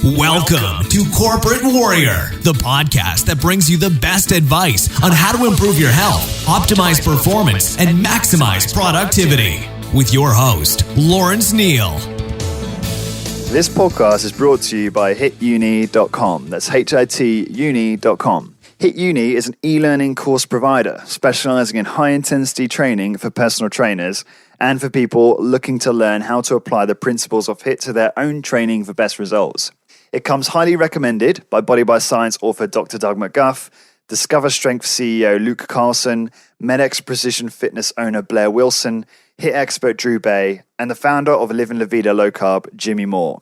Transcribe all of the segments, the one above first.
Welcome to Corporate Warrior, the podcast that brings you the best advice on how to improve your health, optimize performance, and maximize productivity. With your host, Lawrence Neal. This podcast is brought to you by HITUni.com. That's HIT Uni.com. HIT Uni is an e-learning course provider specializing in high-intensity training for personal trainers and for people looking to learn how to apply the principles of HIT to their own training for best results. It comes highly recommended by Body by Science author Dr. Doug McGuff, Discover Strength CEO Luke Carlson, MedX Precision Fitness owner Blair Wilson, HIT expert Drew Bay, and the founder of Living La Vida Low Carb, Jimmy Moore.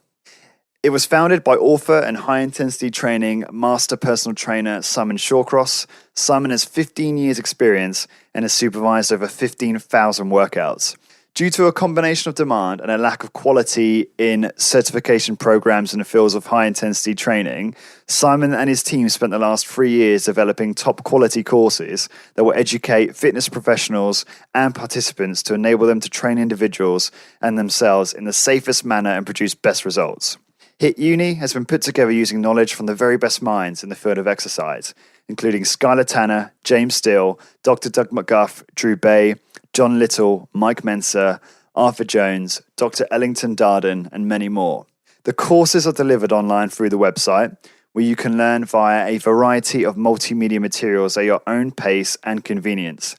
It was founded by author and high-intensity training master personal trainer Simon Shawcross. Simon has 15 years experience and has supervised over 15,000 workouts. Due to a combination of demand and a lack of quality in certification programs in the fields of high-intensity training, Simon and his team spent the last 3 years developing top-quality courses that will educate fitness professionals and participants to enable them to train individuals and themselves in the safest manner and produce best results. HIT Uni has been put together using knowledge from the very best minds in the field of exercise, including Skylar Tanner, James Steele, Dr. Doug McGuff, Drew Bay, John Little, Mike Mensa, Arthur Jones, Dr. Ellington Darden, and many more. The courses are delivered online through the website, where you can learn via a variety of multimedia materials at your own pace and convenience.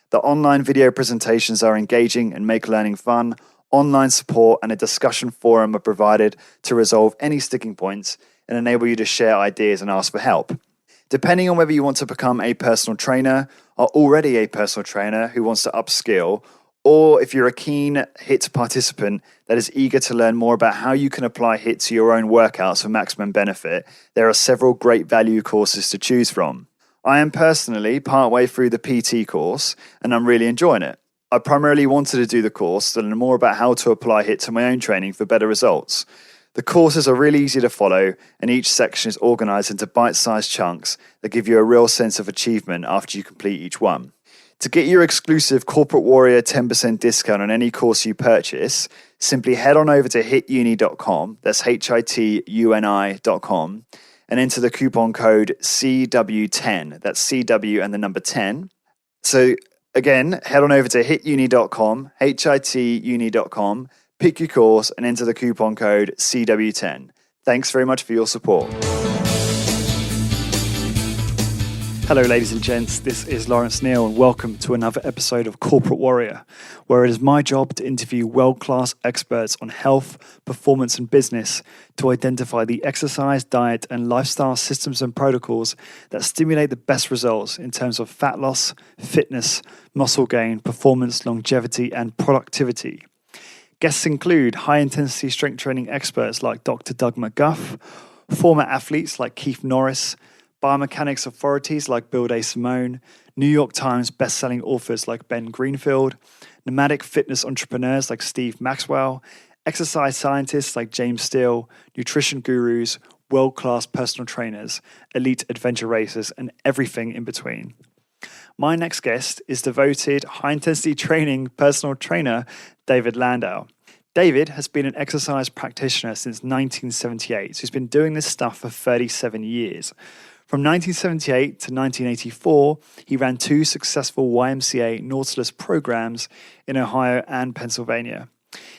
The online video presentations are engaging and make learning fun. Online support and a discussion forum are provided to resolve any sticking points and enable you to share ideas and ask for help. Depending on whether you want to become a personal trainer, are already a personal trainer who wants to upskill, or if you're a keen HIT participant that is eager to learn more about how you can apply HIT to your own workouts for maximum benefit, there are several great value courses to choose from. I am personally partway through the PT course and I'm really enjoying it. I primarily wanted to do the course to learn more about how to apply HIT to my own training for better results. The courses are really easy to follow, and each section is organized into bite-sized chunks that give you a real sense of achievement after you complete each one. To get your exclusive Corporate Warrior 10% discount on any course you purchase, simply head on over to hituni.com, that's HITUNI.com, and enter the coupon code CW10, that's CW and the number 10. So again, head on over to hituni.com, HITUni.com, pick your course and enter the coupon code CW10. Thanks very much for your support. Hello, ladies and gents. This is Lawrence Neal, and welcome to another episode of Corporate Warrior, where it is my job to interview world-class experts on health, performance, and business to identify the exercise, diet, and lifestyle systems and protocols that stimulate the best results in terms of fat loss, fitness, muscle gain, performance, longevity, and productivity. Guests include high-intensity strength training experts like Dr. Doug McGuff, former athletes like Keith Norris, biomechanics authorities like Bill DeSimone, New York Times best-selling authors like Ben Greenfield, nomadic fitness entrepreneurs like Steve Maxwell, exercise scientists like James Steele, nutrition gurus, world-class personal trainers, elite adventure racers, and everything in between. My next guest is devoted high-intensity training personal trainer David Landau. David has been an exercise practitioner since 1978, so he's been doing this stuff for 37 years. From 1978 to 1984, he ran 2 successful YMCA Nautilus programs in Ohio and Pennsylvania.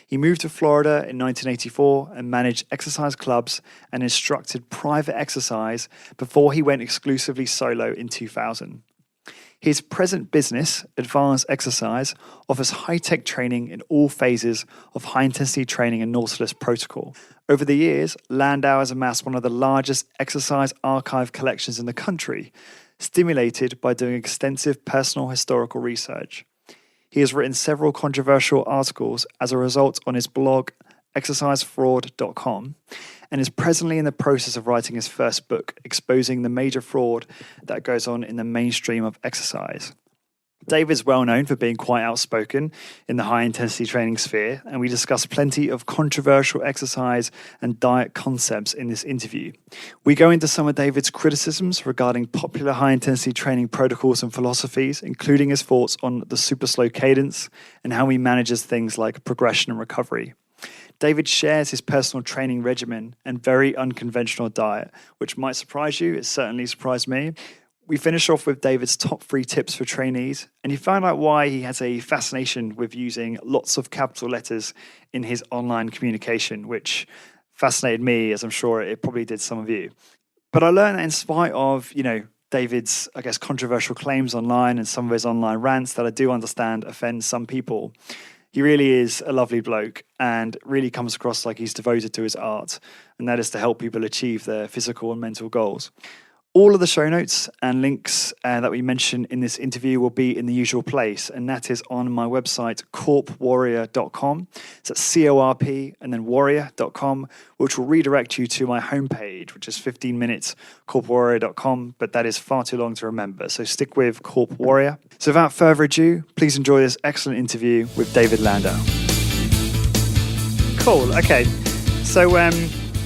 He moved to Florida in 1984 and managed exercise clubs and instructed private exercise before he went exclusively solo in 2000. His present business, Advanced Exercise, offers high-tech training in all phases of high-intensity training and Nautilus protocol. Over the years, Landau has amassed one of the largest exercise archive collections in the country, stimulated by doing extensive personal historical research. He has written several controversial articles as a result on his blog, exercisefraud.com, and is presently in the process of writing his first book, exposing the major fraud that goes on in the mainstream of exercise. Dave is well known for being quite outspoken in the high-intensity training sphere, and we discuss plenty of controversial exercise and diet concepts in this interview. We go into some of David's criticisms regarding popular high-intensity training protocols and philosophies, including his thoughts on the super slow cadence and how he manages things like progression and recovery. David shares his personal training regimen and very unconventional diet, which might surprise you. It certainly surprised me. We finish off with David's top 3 tips for trainees, and you find out why he has a fascination with using lots of capital letters in his online communication, which fascinated me, as I'm sure it probably did some of you. But I learned that in spite of, David's, I guess, controversial claims online and some of his online rants that I do understand offend some people, he really is a lovely bloke and really comes across like he's devoted to his art, and that is to help people achieve their physical and mental goals. All of the show notes and links that we mention in this interview will be in the usual place, and that is on my website, corpwarrior.com. So that's CORP and then warrior.com, which will redirect you to my homepage, which is 15 minutes, corpwarrior.com, but that is far too long to remember. So stick with Corp Warrior. So without further ado, please enjoy this excellent interview with David Landau. Cool. Okay. So,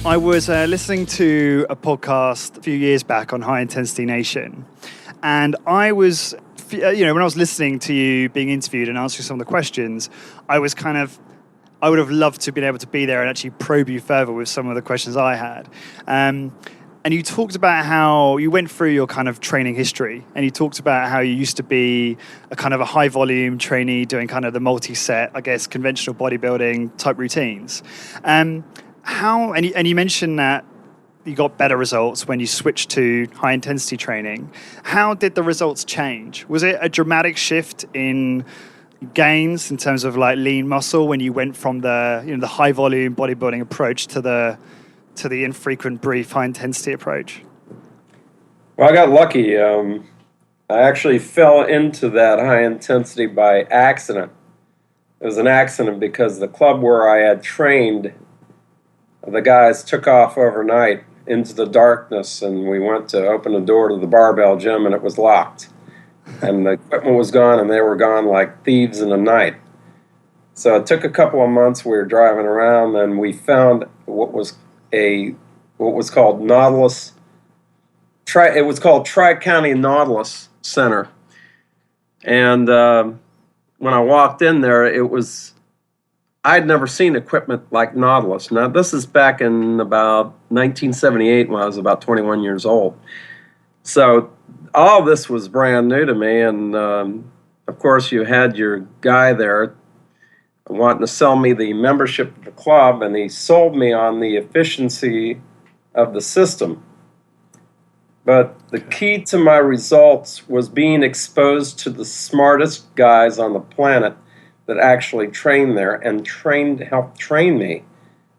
I was listening to a podcast a few years back on High Intensity Nation, and I was, when I was listening to you being interviewed and answering some of the questions, I would have loved to have been able to be there and actually probe you further with some of the questions I had. And you talked about how you went through your kind of training history, and you talked about how you used to be a kind of a high volume trainee doing kind of the multi-set, I guess, conventional bodybuilding type routines. And you mentioned that you got better results when you switched to high intensity training. How did the results change? Was it a dramatic shift in gains in terms of like lean muscle when you went from the high volume bodybuilding approach to the infrequent, brief, high intensity approach? Well, I got lucky. I actually fell into that high intensity by accident. It was an accident because the club where I had trained, the guys took off overnight into the darkness, and we went to open the door to the barbell gym, and it was locked. And the equipment was gone, and they were gone like thieves in the night. So it took a couple of months. We were driving around, and we found what was called Nautilus. It was called Tri-County Nautilus Center. And when I walked in there, I'd never seen equipment like Nautilus. Now, this is back in about 1978 when I was about 21 years old. So all this was brand new to me, and of course you had your guy there wanting to sell me the membership of the club, and he sold me on the efficiency of the system. But the key to my results was being exposed to the smartest guys on the planet that actually trained there and helped train me,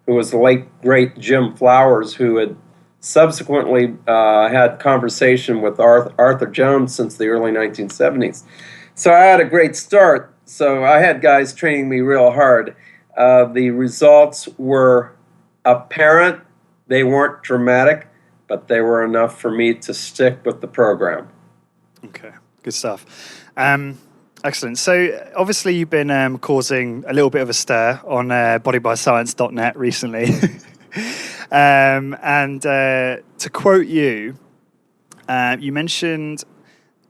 who was the late, great Jim Flowers, who had subsequently had conversation with Arthur Jones since the early 1970s. So I had a great start. So I had guys training me real hard. The results were apparent. They weren't dramatic, but they were enough for me to stick with the program. Okay, good stuff. Excellent. So obviously you've been causing a little bit of a stir on bodybyscience.net recently. And to quote you, you mentioned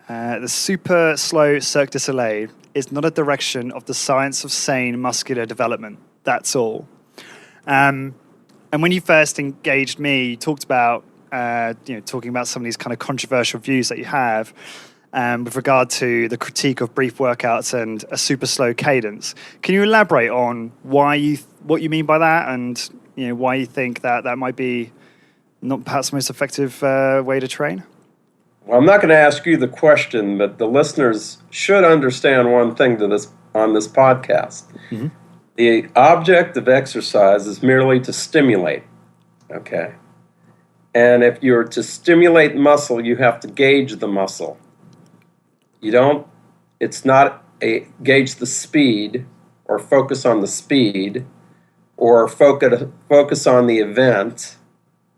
the super slow Cirque du Soleil is not a direction of the science of sane muscular development. That's all. And when you first engaged me, you talked about talking about some of these kind of controversial views that you have with regard to the critique of brief workouts and a super slow cadence. Can you elaborate on what you mean by that, and why you think that might be not perhaps the most effective way to train? Well, I'm not going to ask you the question, but the listeners should understand one thing on this podcast. Mm-hmm. The object of exercise is merely to stimulate, okay? And if you're to stimulate muscle, you have to gauge the muscle. It's not gauge the speed or focus on the speed or focus on the event.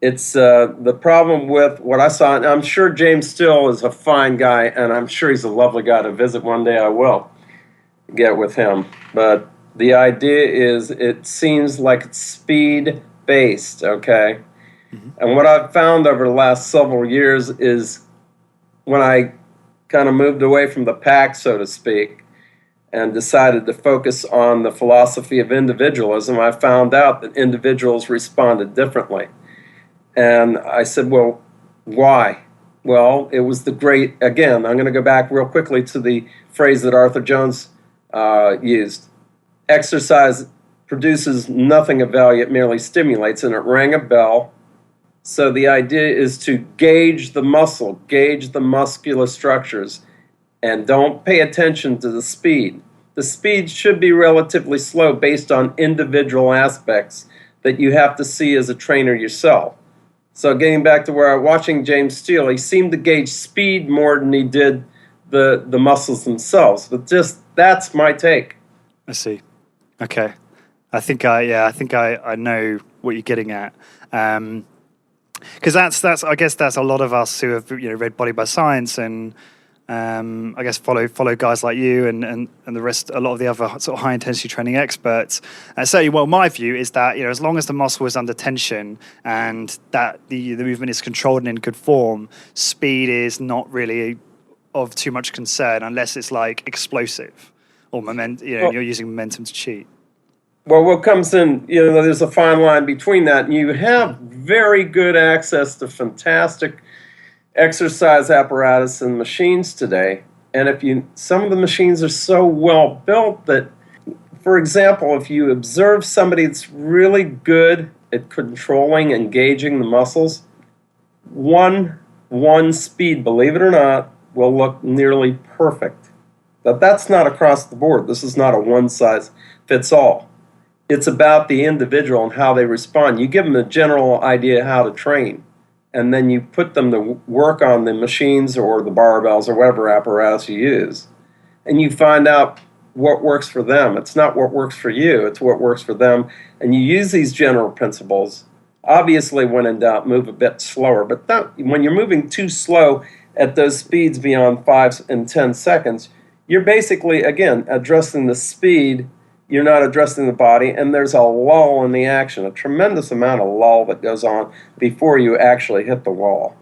It's the problem with what I saw, and I'm sure James Still is a fine guy, and I'm sure he's a lovely guy to visit one day. I will get with him. But the idea is it seems like it's speed-based, okay? Mm-hmm. And what I've found over the last several years is when I kind of moved away from the pack, so to speak, and decided to focus on the philosophy of individualism, I found out that individuals responded differently. And I said, well, why? Well, it was again, I'm going to go back real quickly to the phrase that Arthur Jones used. Exercise produces nothing of value, it merely stimulates, and it rang a bell. So the idea is to gauge the muscle, gauge the muscular structures, and don't pay attention to the speed. The speed should be relatively slow based on individual aspects that you have to see as a trainer yourself. So getting back to where I'm watching James Steele, he seemed to gauge speed more than he did the muscles themselves. But that's my take. I see. Okay. I think I know what you're getting at. Because that's I guess that's a lot of us who have read Body by Science and I guess follow guys like you and the rest, a lot of the other sort of high intensity training experts. And so, well, my view is that as long as the muscle is under tension and that the movement is controlled and in good form, speed is not really of too much concern unless it's like explosive or you're using momentum to cheat. Well, what comes in, there's a fine line between that, and you have very good access to fantastic exercise apparatus and machines today. And some of the machines are so well built that, for example, if you observe somebody that's really good at controlling and gauging the muscles, one speed, believe it or not, will look nearly perfect. But that's not across the board. This is not a one-size-fits-all. It's about the individual and how they respond. You give them a general idea how to train, and then you put them to work on the machines or the barbells or whatever apparatus you use, and you find out what works for them. It's not what works for you, it's what works for them. And you use these general principles. Obviously, when in doubt, move a bit slower, but when you're moving too slow at those speeds beyond 5 and 10 seconds, you're basically, again, addressing the speed. You're not addressing the body, and there's a lull in the action, a tremendous amount of lull that goes on before you actually hit the wall.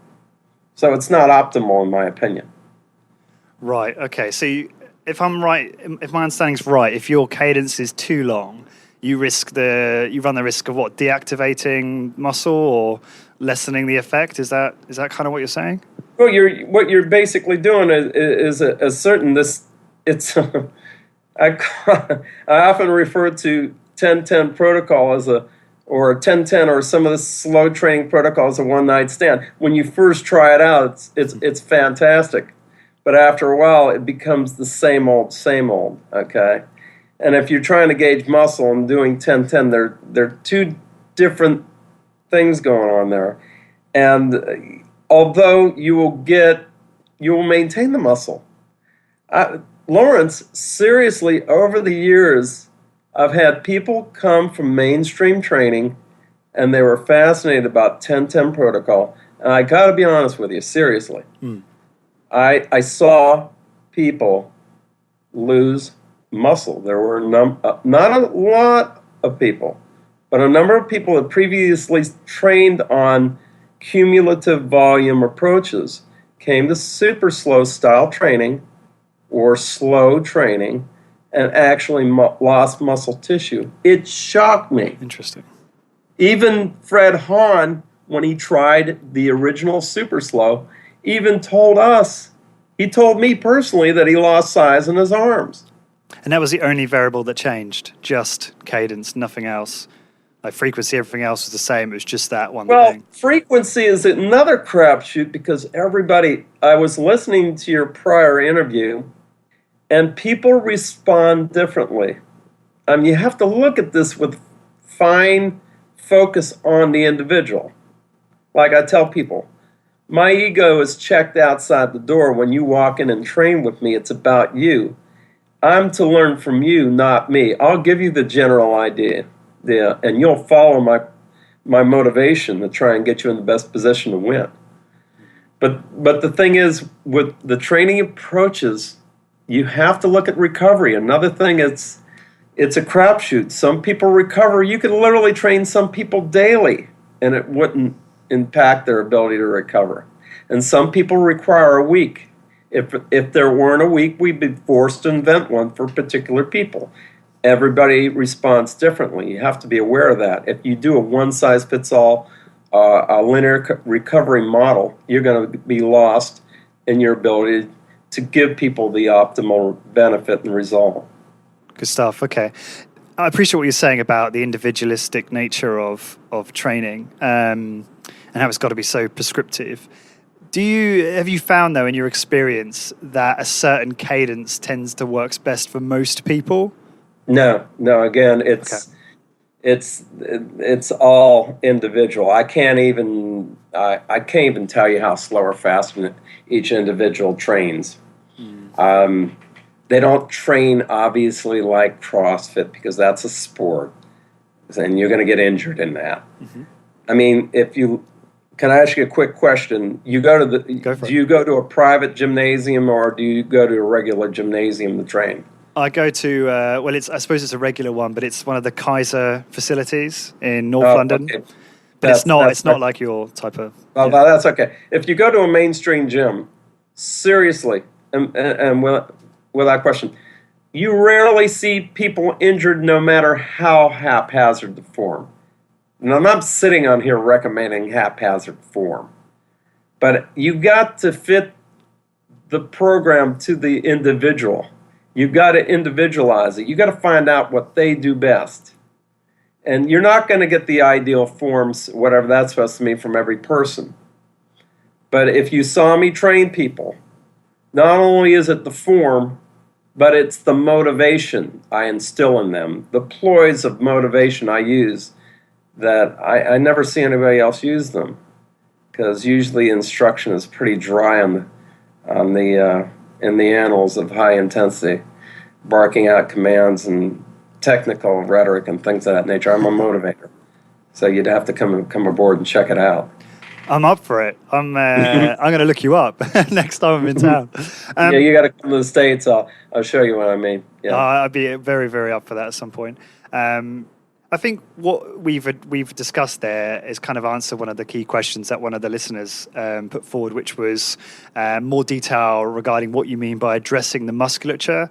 So it's not optimal, in my opinion. Right, okay. So if I'm right, if my understanding's right, if your cadence is too long, you run the risk of what, deactivating muscle or lessening the effect? Is that kind of what you're saying? Well, what you're basically doing is it's I often refer to 10-10 protocol or 10-10 or some of the slow training protocols a one-night stand. When you first try it out, it's fantastic, but after a while it becomes the same old, okay? And if you're trying to gauge muscle and doing 10-10, there are two different things going on there. And although you will maintain the muscle. Lawrence, seriously, over the years, I've had people come from mainstream training, and they were fascinated about 10-10 protocol. And I got to be honest with you, seriously. I saw people lose muscle. There were not a lot of people, but a number of people that previously trained on cumulative volume approaches came to super slow style training or slow training and actually lost muscle tissue. It shocked me. Interesting. Even Fred Hahn, when he tried the original super slow, even told me personally that he lost size in his arms. And that was the only variable that changed, just cadence, nothing else. Like frequency, everything else was the same. It was just that one thing. Well, frequency is another crapshoot because I was listening to your prior interview, and people respond differently. You have to look at this with fine focus on the individual. Like I tell people, my ego is checked outside the door. When you walk in and train with me, it's about you. I'm to learn from you, not me. I'll give you the general idea, and you'll follow my motivation to try and get you in the best position to win. But the thing is, with the training approaches, you have to look at recovery. Another thing, it's a crapshoot. Some people recover. You can literally train some people daily, and it wouldn't impact their ability to recover. And some people require a week. If there weren't a week, we'd be forced to invent one for particular people. Everybody responds differently. You have to be aware of that. If you do a one-size-fits-all, a linear recovery model, you're going to be lost in your ability to give people the optimal benefit and result. Good stuff. Okay. I appreciate what you're saying about the individualistic nature of training and how it's got to be so prescriptive. Have you found, though, in your experience, that a certain cadence tends to work best for most people? No. Again, it's all individual. I can't even tell you how slow or fast each individual trains. They don't train obviously like CrossFit because that's a sport, and you're going to get injured in that. Mm-hmm. I mean, can I ask you a quick question? Do you go to a private gymnasium or do you go to a regular gymnasium to train? I go to I suppose it's a regular one, but it's one of the Kaiser facilities in North London. Okay. But it's not like your type of. Well, that's okay. If you go to a mainstream gym, seriously, and without question, you rarely see people injured, no matter how haphazard the form. And I'm not sitting on here recommending haphazard form, but you got to fit the program to the individual. You've got to individualize it. You've got to find out what they do best. And you're not going to get the ideal forms, whatever that's supposed to mean, from every person. But if you saw me train people, not only is it the form, but it's the motivation I instill in them, the ploys of motivation I use that I never see anybody else use them, because usually instruction is pretty dry in the annals of high intensity, barking out commands and technical rhetoric and things of that nature. I'm a motivator, so you'd have to come aboard and check it out. I'm up for it. I'm going to look you up next time I'm in town. Yeah, you got to come to the States. I'll show you what I mean. Yeah, I'd be very, very up for that at some point. I think what we've discussed there is kind of answer one of the key questions that one of the listeners put forward, which was more detail regarding what you mean by addressing the musculature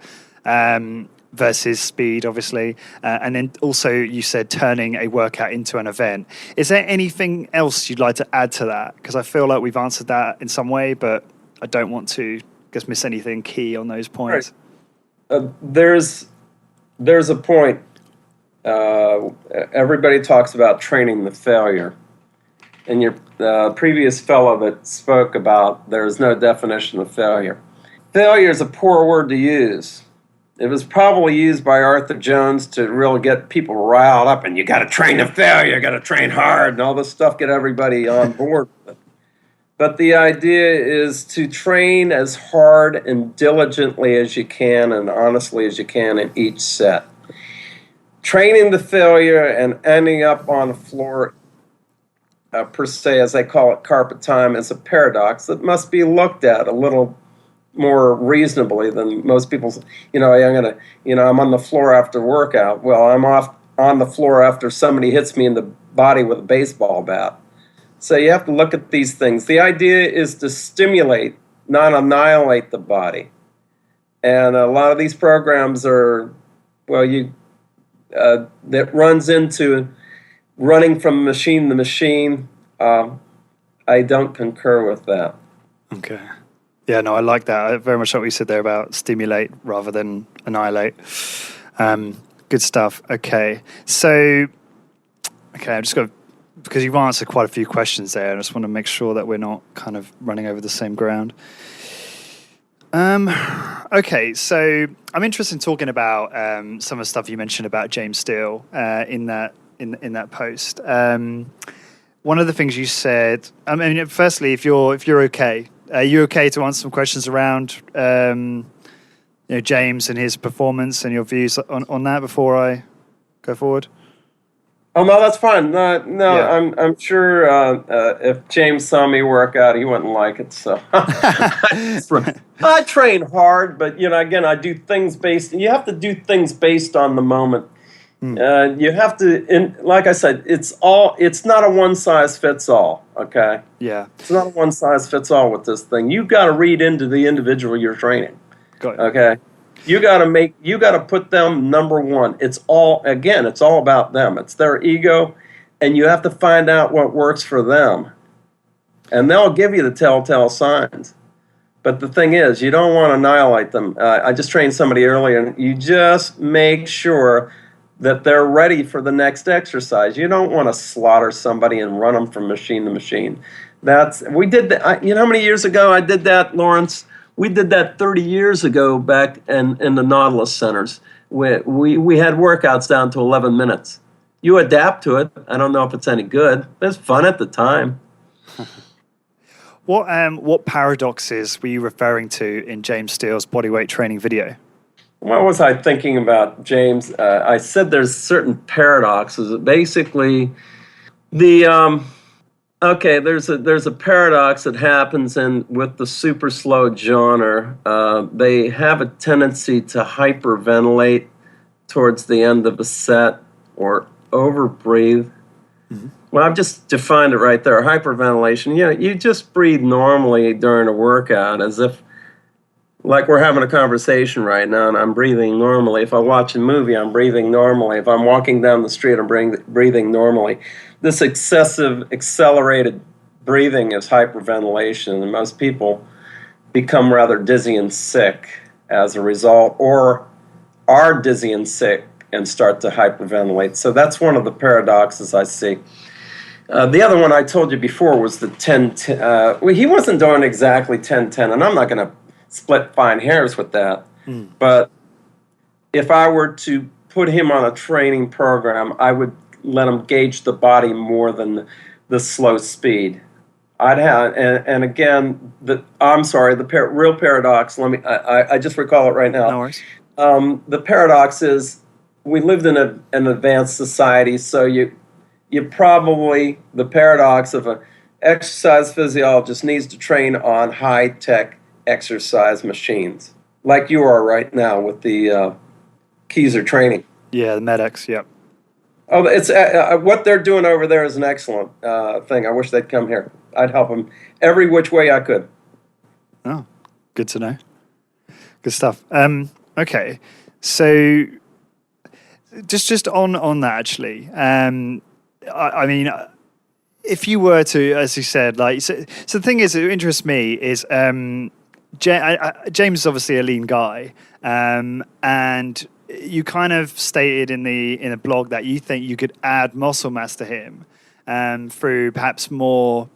versus speed, obviously. And then also you said turning a workout into an event. Is there anything else you'd like to add to that? Because I feel like we've answered that in some way, but I don't want to miss anything key on those points. Right. There's a point. Everybody talks about training the failure. And your previous fellow that spoke about there's no definition of failure. Failure is a poor word to use. It was probably used by Arthur Jones to really get people riled up, and you got to train the failure, you got to train hard, and all this stuff, get everybody on board with it. But the idea is to train as hard and diligently as you can and honestly as you can in each set. Training the failure and ending up on the floor, per se, as they call it, carpet time, is a paradox that must be looked at a little more reasonably than most people. I'm on the floor after workout. Well, I'm off on the floor after somebody hits me in the body with a baseball bat. So you have to look at these things. The idea is to stimulate, not annihilate the body. And a lot of these programs are, that runs into running from machine to machine. I don't concur with that. Okay. Yeah, no, I like that. I very much like what you said there about stimulate rather than annihilate. Good stuff. Okay. So, I'm just going to, because you've answered quite a few questions there, I just want to make sure that we're not kind of running over the same ground. Okay, so I'm interested in talking about some of the stuff you mentioned about James Steele in that post. One of the things you said, I mean, firstly, if you're okay, are you okay to answer some questions around James and his performance and your views on that before I go forward? Oh no, that's fine. Yeah. I'm sure if James saw me work out, he wouldn't like it. So I train hard, but again, I do things based. You have to do things based on the moment. You have to, like I said, it's not a one size fits all. Okay. Yeah. It's not a one size fits all with this thing. You've got to read into the individual you're training. Got it. Okay. You got to put them number one. It's all about them. It's their ego, and you have to find out what works for them. And they'll give you the telltale signs. But the thing is, you don't want to annihilate them. I just trained somebody earlier, and you just make sure that they're ready for the next exercise. You don't want to slaughter somebody and run them from machine to machine. We did that. You know how many years ago I did that, Lawrence? We did that 30 years ago back in the Nautilus centers. We had workouts down to 11 minutes. You adapt to it. I don't know if it's any good. It was fun at the time. What paradoxes were you referring to in James Steele's bodyweight training video? What was I thinking about, James? I said there's certain paradoxes. Basically, there's a paradox that happens with the super slow joiner. They have a tendency to hyperventilate towards the end of a set or overbreathe. Mm-hmm. Well, I've just defined it right there. Hyperventilation. You just breathe normally during a workout, as if, like we're having a conversation right now, and I'm breathing normally. If I watch a movie, I'm breathing normally. If I'm walking down the street, I'm breathing normally. This excessive, accelerated breathing is hyperventilation, and most people become rather dizzy and sick as a result, or are dizzy and sick and start to hyperventilate. So that's one of the paradoxes I see. The other one I told you before was the 10-10. He wasn't doing exactly 10-10, and I'm not going to split fine hairs with that. But if I were to put him on a training program, I would let him gauge the body more than the slow speed. I'd have, and again, the real paradox. I just recall it right now. No worries. The paradox is we lived in an advanced society, so the paradox of an exercise physiologist needs to train on high-tech exercise machines, like you are right now with the Keyser training. Yeah, the MedX, yep. Oh, it's what they're doing over there is an excellent thing. I wish they'd come here. I'd help them every which way I could. Oh, good to know. Good stuff. Okay, so just on that actually. I mean, if you were to, as you said, like, so the thing is, that interests me is James is obviously a lean guy, and you kind of stated in the blog that you think you could add muscle mass to him through perhaps more,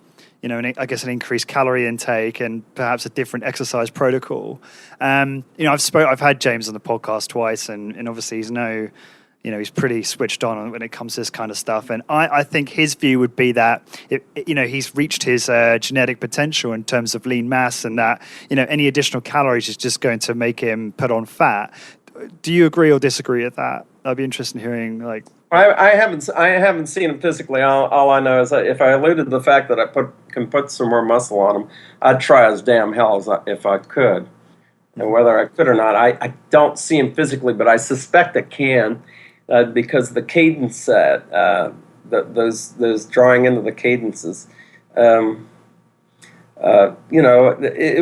I guess an increased calorie intake and perhaps a different exercise protocol. I've had James on the podcast twice, and obviously he's pretty switched on when it comes to this kind of stuff. And I think his view would be that, he's reached his genetic potential in terms of lean mass, and that, any additional calories is just going to make him put on fat. Do you agree or disagree with that? I'd be interested in hearing, like... I haven't seen him physically. All I know is that if I alluded to the fact that I can put some more muscle on him, I'd try as damn hell if I could. And whether I could or not, I don't see him physically, but I suspect I can. Because the cadence, those drawing into the cadences, it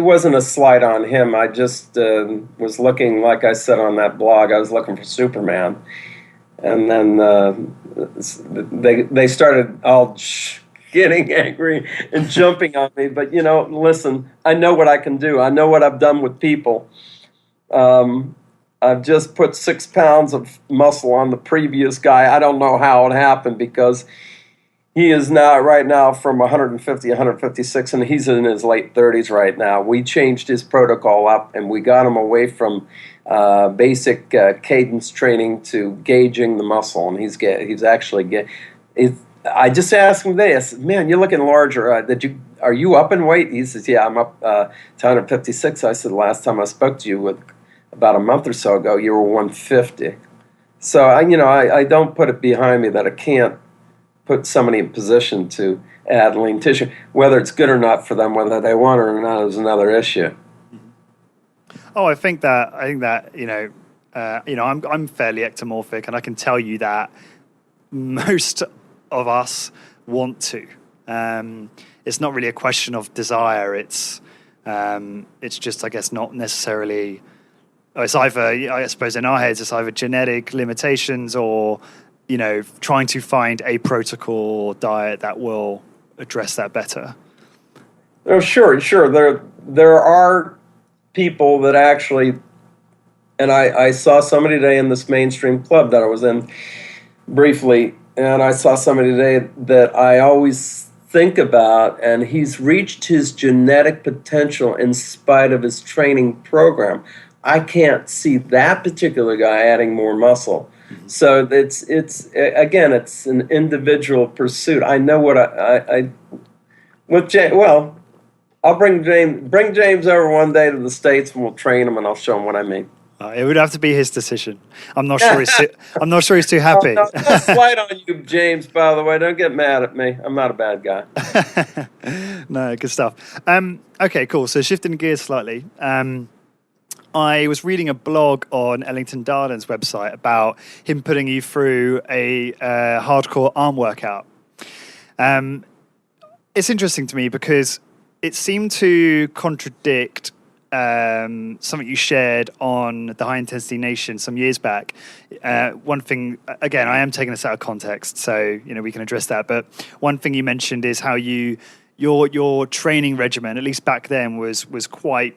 wasn't a slight on him. I just was looking, like I said on that blog, I was looking for Superman, and then they started all getting angry and jumping on me. But listen, I know what I can do. I know what I've done with people. I've just put 6 pounds of muscle on the previous guy. I don't know how it happened, because he is now right now from 150, 156, and he's in his late 30s right now. We changed his protocol up, and we got him away from basic cadence training to gauging the muscle, and he's actually I just asked him today. I said, "Man, you're looking larger. Are you up in weight?" He says, "Yeah, I'm up to 156." I said, "The last time I spoke to you about a month or so ago, you were 150. So I don't put it behind me that I can't put somebody in position to add lean tissue. Whether it's good or not for them, whether they want it or not, is another issue. Oh, I think that I'm fairly ectomorphic, and I can tell you that most of us want to. It's not really a question of desire. It's just, I guess, not necessarily. It's either, I suppose, in our heads, it's either genetic limitations or, trying to find a protocol or diet that will address that better. Oh, sure. There are people that actually, and I saw somebody today in this mainstream club that I was in briefly, and I saw somebody today that I always think about, and he's reached his genetic potential in spite of his training program. I can't see that particular guy adding more muscle. So it's again, it's an individual pursuit. I know what I with James. Well, I'll bring James over one day to the States, and we'll train him, and I'll show him what I mean. It would have to be his decision. I'm not sure he's too happy. No, that's slight on you, James. By the way, don't get mad at me. I'm not a bad guy. No, good stuff. Okay, cool. So shifting gears slightly. I was reading a blog on Ellington Darden's website about him putting you through a hardcore arm workout. It's interesting to me because it seemed to contradict something you shared on the High Intensity Nation some years back. One thing, again, I am taking this out of context, so we can address that. But one thing you mentioned is how your training regimen, at least back then, was quite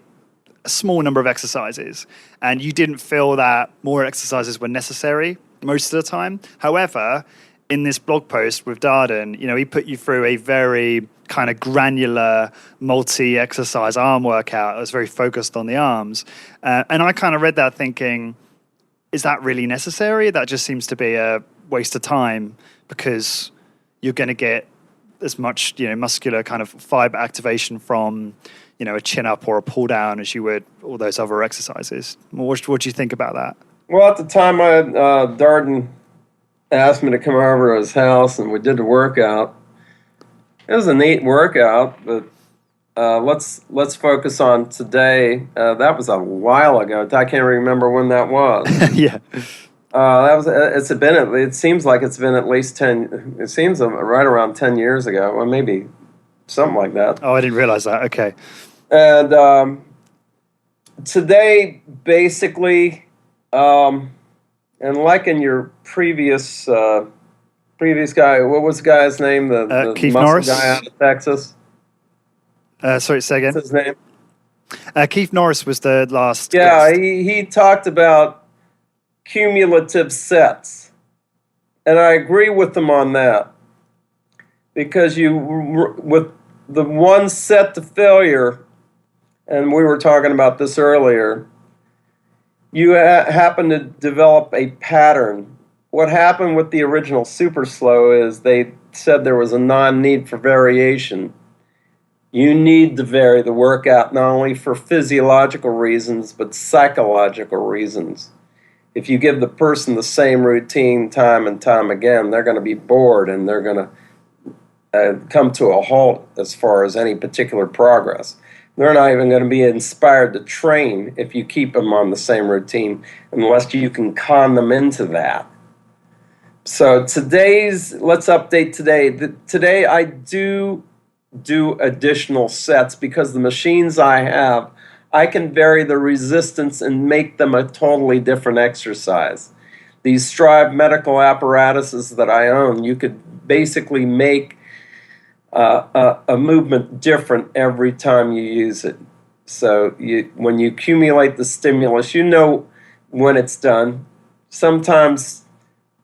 a small number of exercises, and you didn't feel that more exercises were necessary most of the time. However, in this blog post with Darden, he put you through a very kind of granular multi-exercise arm workout that was very focused on the arms. And I kind of read that thinking, is that really necessary? That just seems to be a waste of time because you're going to get as much, muscular kind of fiber activation from, a chin up or a pull down as you would all those other exercises. What do you think about that? Well, at the time, Darden asked me to come over to his house, and we did the workout. It was a neat workout, but let's focus on today. That was a while ago. I can't remember when that was. Yeah. It seems like it's been at least 10. It seems right around 10 years ago, or maybe something like that. Oh, I didn't realize that. Okay. And today, basically, and like in your previous guy, what was the guy's name? The Keith muscle Norris guy out of Texas. Sorry, say again. What's his name? Keith Norris was the last. Yeah, guest. he talked about cumulative sets, and I agree with him on that because with the one set to failure, and we were talking about this earlier. You happen to develop a pattern. What happened with the original super slow is they said there was a non-need for variation. You need to vary the workout not only for physiological reasons, but psychological reasons. If you give the person the same routine time and time again, they're going to be bored and they're going to come to a halt as far as any particular progress. They're not even going to be inspired to train if you keep them on the same routine unless you can con them into that. So let's update today. Today I do additional sets because the machines I have, I can vary the resistance and make them a totally different exercise. These Strive medical apparatuses that I own, you could basically make a movement different every time you use it. So when you accumulate the stimulus, you know when it's done. Sometimes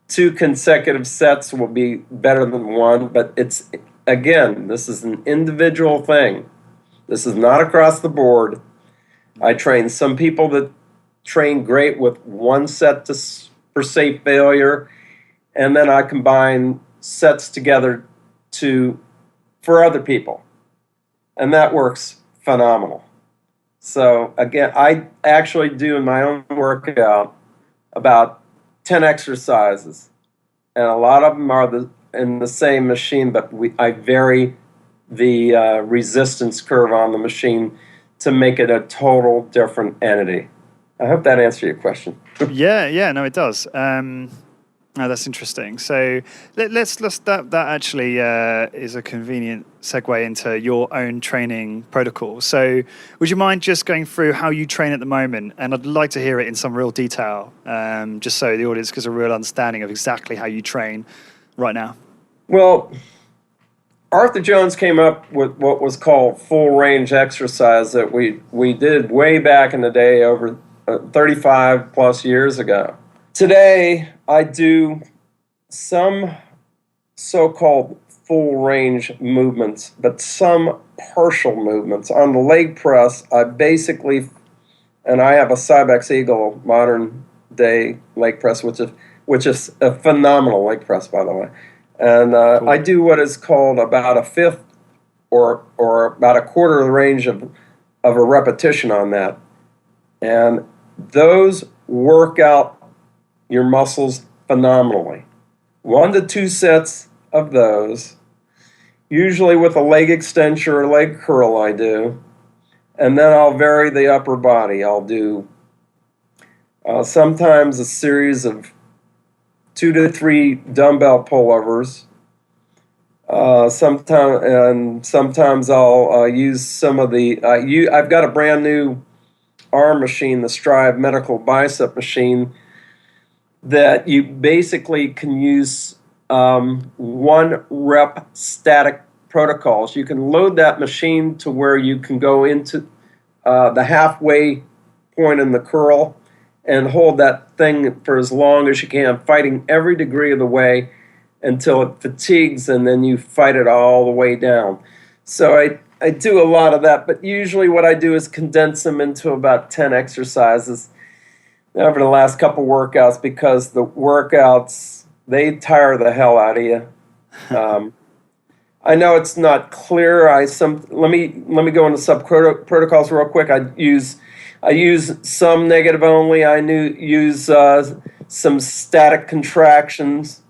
2 consecutive sets will be better than 1, but this is an individual thing. This is not across the board. I train some people that train great with 1 set for safe failure, and then I combine sets together for other people, and that works phenomenal. So again, I actually do in my own workout about 10 exercises, and a lot of them are in the same machine, but I vary the resistance curve on the machine to make it a total different entity. I hope that answered your question. Yeah, no, it does. No, that's interesting. So let's that actually is a convenient segue into your own training protocol. So would you mind just going through how you train at the moment? And I'd like to hear it in some real detail, just so the audience gets a real understanding of exactly how you train right now. Well, Arthur Jones came up with what was called full range exercise that we did way back in the day, over 35 plus years ago. Today, I do some so-called full range movements, but some partial movements. On the leg press, I basically, and I have a Cybex Eagle modern day leg press, which is a phenomenal leg press, by the way. And Cool. I do what is called about a fifth or about a quarter of the range of a repetition on that. And those work out your muscles phenomenally. 1 to 2 sets of those, usually with a leg extension or leg curl I do, and then I'll vary the upper body. I'll do sometimes a series of 2 to 3 dumbbell pullovers. Sometimes I'll use some of the. I've got a brand new arm machine, the Strive Medical Bicep machine, that you basically can use 1 rep static protocols. You can load that machine to where you can go into the halfway point in the curl and hold that thing for as long as you can, fighting every degree of the way until it fatigues, and then you fight it all the way down. So I do a lot of that, but usually what I do is condense them into about 10 exercises over the last couple workouts, because the workouts, they tire the hell out of you. I know it's not clear. Let me go into sub protocols real quick. I use some negative only. I use some static contractions,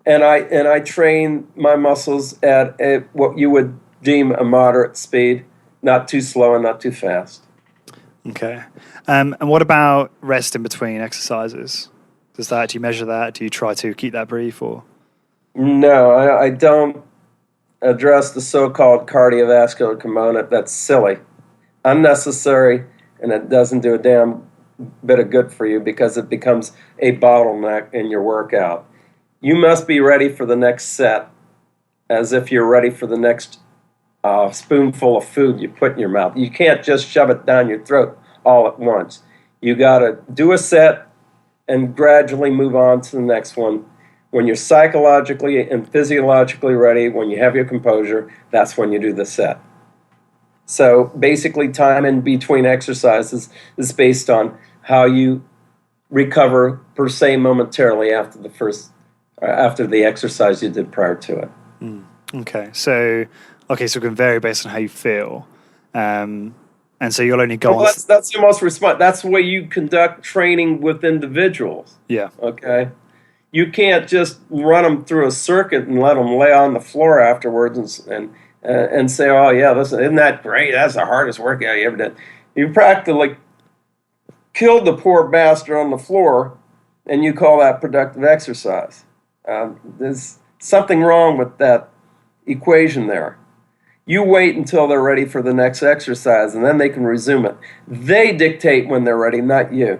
and I train my muscles at what you would deem a moderate speed, not too slow and not too fast. Okay. And what about rest in between exercises? Do you measure that? Do you try to keep that brief, or? No, I don't address the so-called cardiovascular component. That's silly, unnecessary, and it doesn't do a damn bit of good for you, because it becomes a bottleneck in your workout. You must be ready for the next set as if you're ready for the next spoonful of food you put in your mouth. You can't just shove it down your throat all at once. You got to do a set and gradually move on to the next one. When you're psychologically and physiologically ready, when you have your composure, that's when you do the set. So basically, time in between exercises is based on how you recover per se momentarily after the exercise you did prior to it. Okay, so it can vary based on how you feel, and so you'll only go on. That's the most response. That's the way you conduct training with individuals. Yeah. Okay. You can't just run them through a circuit and let them lay on the floor afterwards and say, "Oh yeah, isn't that great? That's the hardest workout you ever did." You practically killed the poor bastard on the floor, and you call that productive exercise. There's something wrong with that equation there. You wait until they're ready for the next exercise, and then they can resume it. They dictate when they're ready, not you.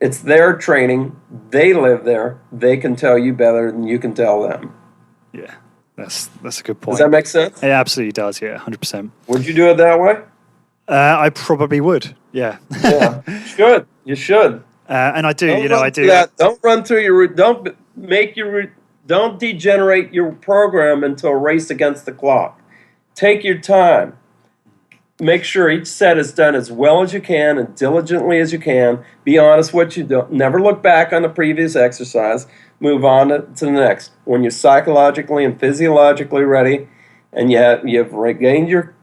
It's their training. They live there. They can tell you better than you can tell them. Yeah, that's a good point. Does that make sense? It absolutely does. Yeah, 100%. Would you do it that way? I probably would. Yeah. Yeah, you should. And I do. I do. Don't run through your. Don't degenerate your program into a race against the clock. Take your time. Make sure each set is done as well as you can and diligently as you can. Be honest what you do. Never look back on the previous exercise. Move on to the next. When you're psychologically and physiologically ready, and you've regained your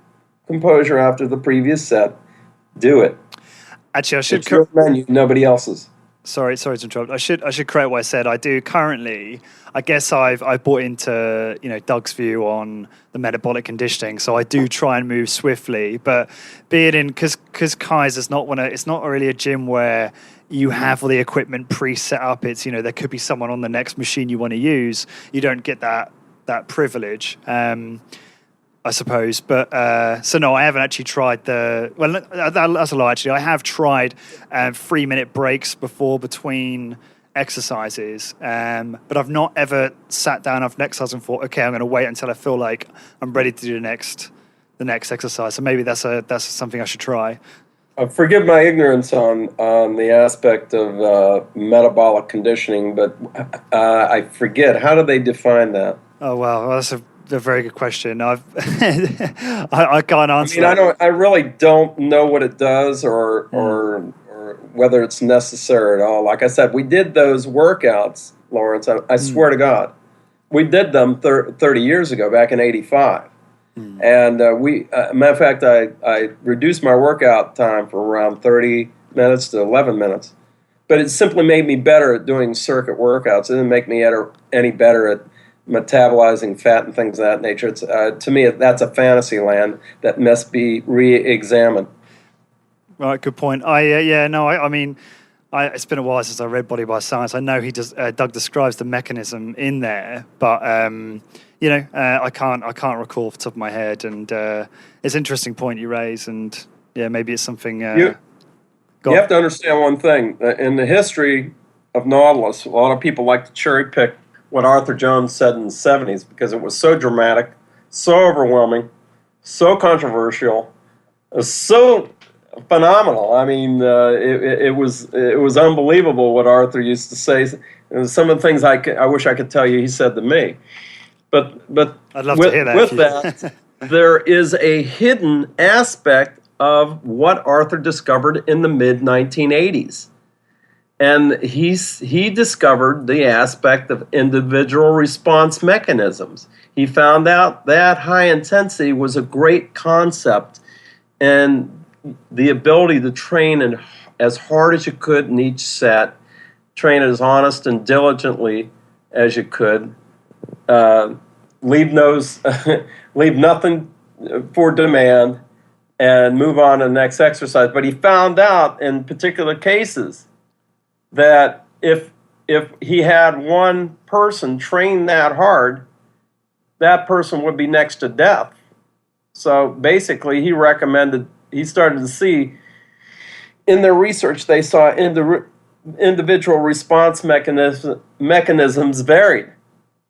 composure after the previous set, do it. Actually, it's your menu, nobody else's. Sorry to interrupt. I should correct what I said. I do currently. I guess I've bought into Doug's view on the metabolic conditioning, so I do try and move swiftly. But being in because Kaiser's it's not really a gym where you have all the equipment pre-set up. It's there could be someone on the next machine you want to use. You don't get that privilege. I suppose, but so no, I haven't actually tried that's a lie. Actually, I have tried 3-minute breaks between exercises, but I've not ever sat down after an exercise and thought, okay, I'm going to wait until I feel like I'm ready to do the next exercise. So maybe that's something I should try. Forgive my ignorance on the aspect of metabolic conditioning, but I forget, how do they define that? Oh well, that's a very good question. I can't answer. I really don't know what it does or whether it's necessary at all. Like I said, we did those workouts, Lawrence. I swear to God, we did them 30 years ago, back in '85. And matter of fact, I reduced my workout time from around 30 minutes to 11 minutes. But it simply made me better at doing circuit workouts. It didn't make me any better at metabolizing fat and things of that nature. It's, to me, that's a fantasy land that must be re-examined. Right, good point. It's been a while since I read Body by Science. I know Doug describes the mechanism in there, but I can't recall off the top of my head. And it's an interesting point you raise, and maybe it's something. You have to understand one thing. In the history of Nautilus, a lot of people like to cherry pick what Arthur Jones said in the 70s because it was so dramatic, so overwhelming, so controversial, so phenomenal. I mean, it was unbelievable what Arthur used to say. And some of the things I wish I could tell you he said to me. But I'd love to hear that. With that, there is a hidden aspect of what Arthur discovered in the mid-1980s. And he discovered the aspect of individual response mechanisms. He found out that high intensity was a great concept, and the ability to train as hard as you could in each set, train as honest and diligently as you could, leave nothing for demand, and move on to the next exercise. But he found out in particular cases that if he had one person train that hard, that person would be next to death. So basically, he started to see in their research, they saw individual response mechanisms varied.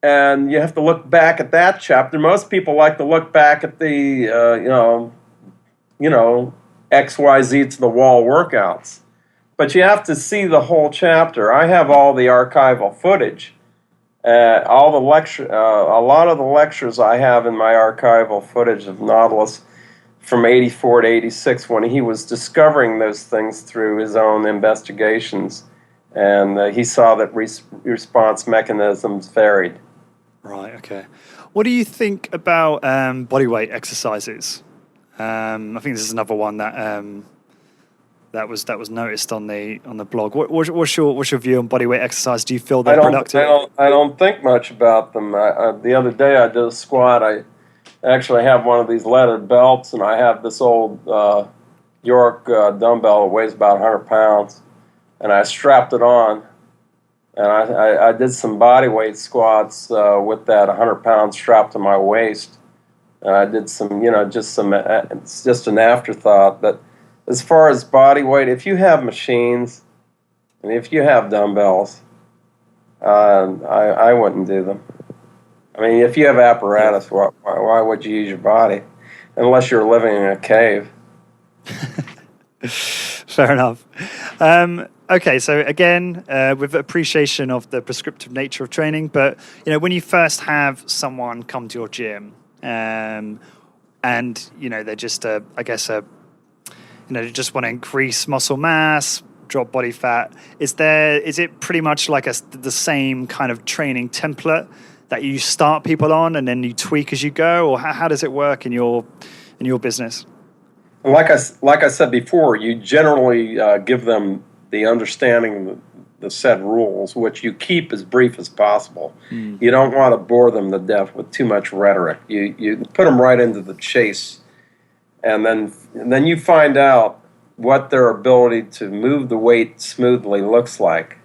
And you have to look back at that chapter. Most people like to look back at the, XYZ to the wall workouts. But you have to see the whole chapter. I have all the archival footage. A lot of the lectures I have in my archival footage of Nautilus from 84 to 86 when he was discovering those things through his own investigations. And he saw that response mechanisms varied. Right, okay. What do you think about body weight exercises? I think this is another one that was noticed on the blog. What's your view on body weight exercise? Do you feel they're productive? I don't think much about them. The other day I did a squat. I actually have one of these leaded belts, and I have this old York dumbbell that weighs about 100 pounds, and I strapped it on, and I did some body weight squats with that 100 pounds strapped to my waist, and I did some, it's just an afterthought, but as far as body weight, if you have machines and if you have dumbbells, I wouldn't do them. I mean, if you have apparatus, why would you use your body? Unless you're living in a cave. Fair enough. Okay, so again, with appreciation of the prescriptive nature of training, but when you first have someone come to your gym, and they're just they just want to increase muscle mass, drop body fat. Is it pretty much like the same kind of training template that you start people on and then you tweak as you go, or how does it work in your business? Like I said before, you generally give them the understanding the said rules, which you keep as brief as possible. You don't want to bore them to death with too much rhetoric. You put them right into the chase, and then you find out what their ability to move the weight smoothly looks like.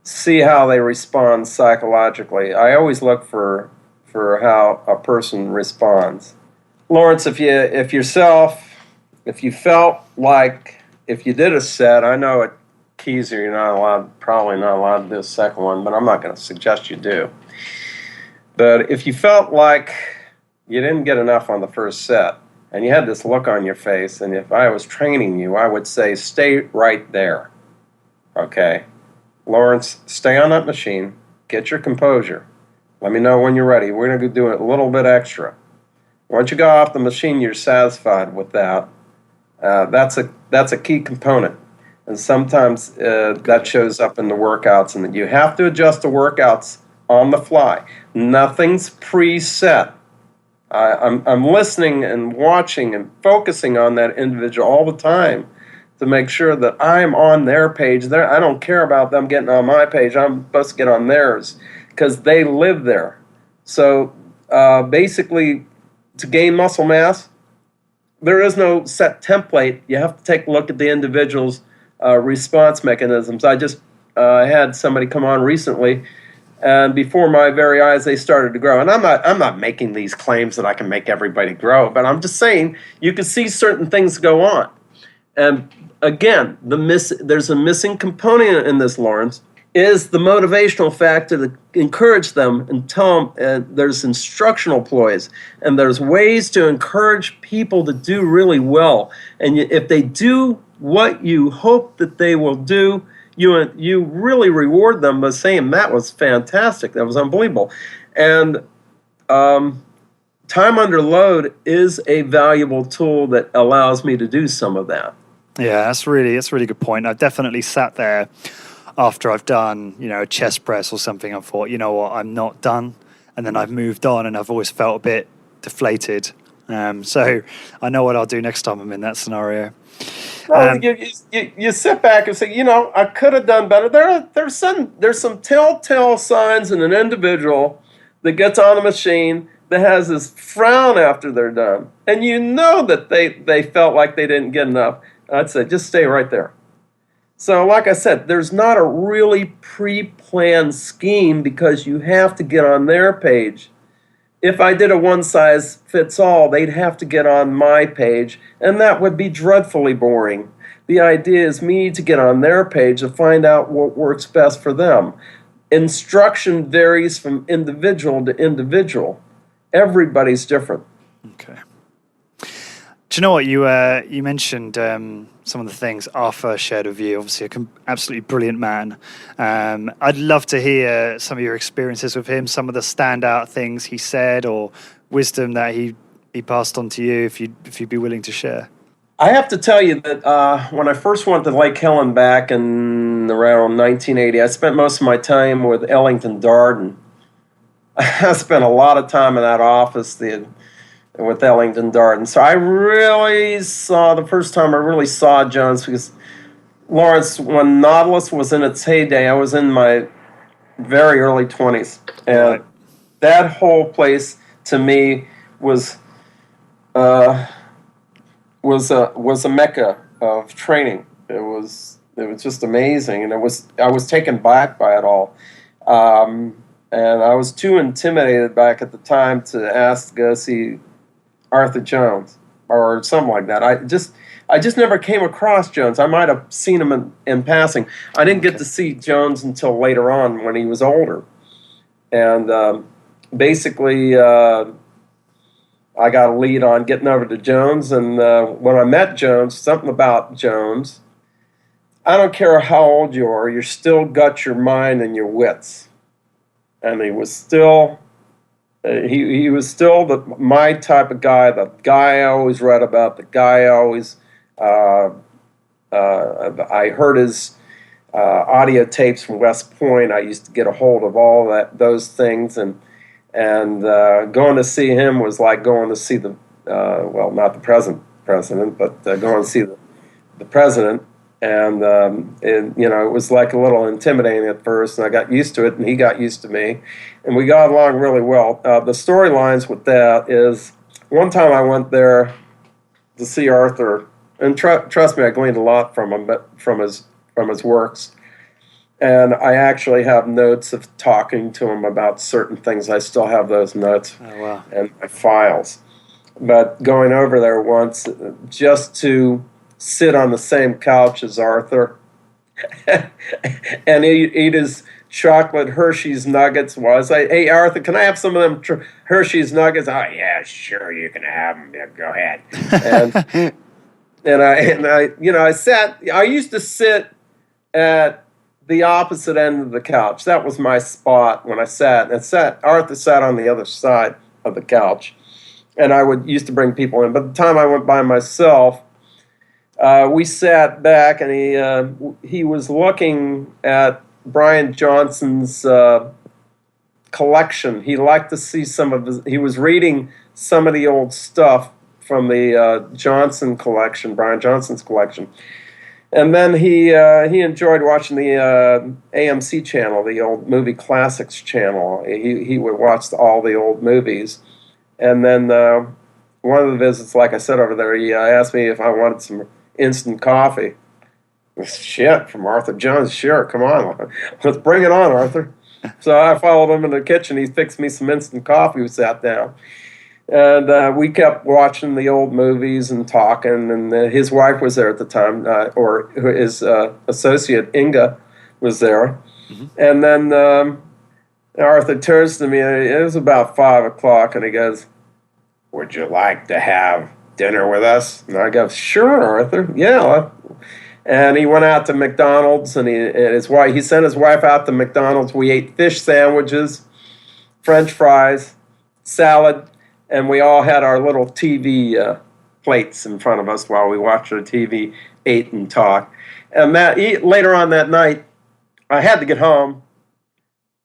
See how they respond psychologically. I always look for how a person responds. Lawrence, if you felt like if you did a set, I know at Keyser you're probably not allowed to do a second one, but I'm not going to suggest you do. But if you felt like you didn't get enough on the first set, and you had this look on your face, and if I was training you, I would say, stay right there. Okay? Lawrence, stay on that machine, get your composure. Let me know when you're ready. We're going to do a little bit extra. Once you go off the machine, you're satisfied with that. That's a key component. And sometimes that shows up in the workouts, and you have to adjust the workouts on the fly. Nothing's preset. I'm listening and watching and focusing on that individual all the time to make sure that I'm on their page. I don't care about them getting on my page. I'm supposed to get on theirs because they live there. So basically, to gain muscle mass, there is no set template. You have to take a look at the individual's response mechanisms. I just had somebody come on recently, and before my very eyes, they started to grow. And I'm not making these claims that I can make everybody grow, but I'm just saying you can see certain things go on. And again, there's a missing component in this, Lawrence, is the motivational factor to encourage them and tell them there's instructional ploys, and there's ways to encourage people to do really well. And if they do what you hope that they will do, you really reward them by saying, that was fantastic, that was unbelievable. And time under load is a valuable tool that allows me to do some of that. Yeah, that's a really good point. I've definitely sat there after I've done, a chest press or something. I thought, you know what, I'm not done. And then I've moved on, and I've always felt a bit deflated. So I know what I'll do next time I'm in that scenario. Well, you sit back and say, I could have done better. There's some telltale signs in an individual that gets on a machine that has this frown after they're done, and that they felt like they didn't get enough. I'd say just stay right there. So, like I said, there's not a really pre-planned scheme because you have to get on their page. If I did a one-size-fits-all, they'd have to get on my page, and that would be dreadfully boring. The idea is me to get on their page to find out what works best for them. Instruction varies from individual to individual. Everybody's different. Okay. Do you know what you mentioned? Some of the things Arthur shared with you. Obviously, an absolutely brilliant man. I'd love to hear some of your experiences with him. Some of the standout things he said, or wisdom that he passed on to you. If you'd be willing to share. I have to tell you that when I first went to Lake Helen back in around 1980, I spent most of my time with Ellington Darden. I spent a lot of time in that office with Ellington Darden. So the first time I really saw Jones, because Lawrence, when Nautilus was in its heyday, I was in my very early 20s. And that whole place, to me, was a mecca of training. It was just amazing, and I was taken back by it all. And I was too intimidated back at the time to ask to go see Arthur Jones or something like that. I just never came across Jones. I might have seen him in passing. I didn't get to see Jones until later on when he was older. And basically, I got a lead on getting over to Jones. And when I met Jones, something about Jones, I don't care how old you are, you still got your mind and your wits. And he was still... He was still my type of guy, the guy I always read about, the guy I always, I heard his audio tapes from West Point. I used to get a hold of all those things, and going to see him was like going to see not the present president, but going to see the president it was like a little intimidating at first, and I got used to it, and he got used to me, and we got along really well. The storylines with that is, one time I went there to see Arthur, and trust me, I gleaned a lot from him, but from his works. And I actually have notes of talking to him about certain things. I still have those notes and my files. But going over there once just to sit on the same couch as Arthur and eat his chocolate Hershey's nuggets. I say, hey, Arthur, can I have some of them Hershey's nuggets? Oh, yeah, sure, you can have them. Yeah, go ahead. I used to sit at the opposite end of the couch. That was my spot when I sat. Arthur sat on the other side of the couch, and I used to bring people in. But the time I went by myself, we sat back, and he was looking at Brian Johnson's collection. He liked to see he was reading some of the old stuff from the Johnson collection, Brian Johnson's collection. And then he enjoyed watching the AMC channel, the old movie classics channel. He would watch all the old movies. And then one of the visits, like I said over there, he asked me if I wanted some instant coffee. Shit, from Arthur Jones, sure, come on. Let's bring it on, Arthur. So I followed him in the kitchen. He fixed me some instant coffee. We sat down. And we kept watching the old movies and talking, and his wife was there at the time, or his associate, Inga, was there. Mm-hmm. And then Arthur turns to me, and it was about 5 o'clock, and he goes, would you like to have dinner with us? And I go, sure, Arthur, yeah. And he went out to McDonald's, and he sent his wife out to McDonald's. We ate fish sandwiches, French fries, salad, and we all had our little TV plates in front of us while we watched our TV, ate and talked. And later on that night, I had to get home.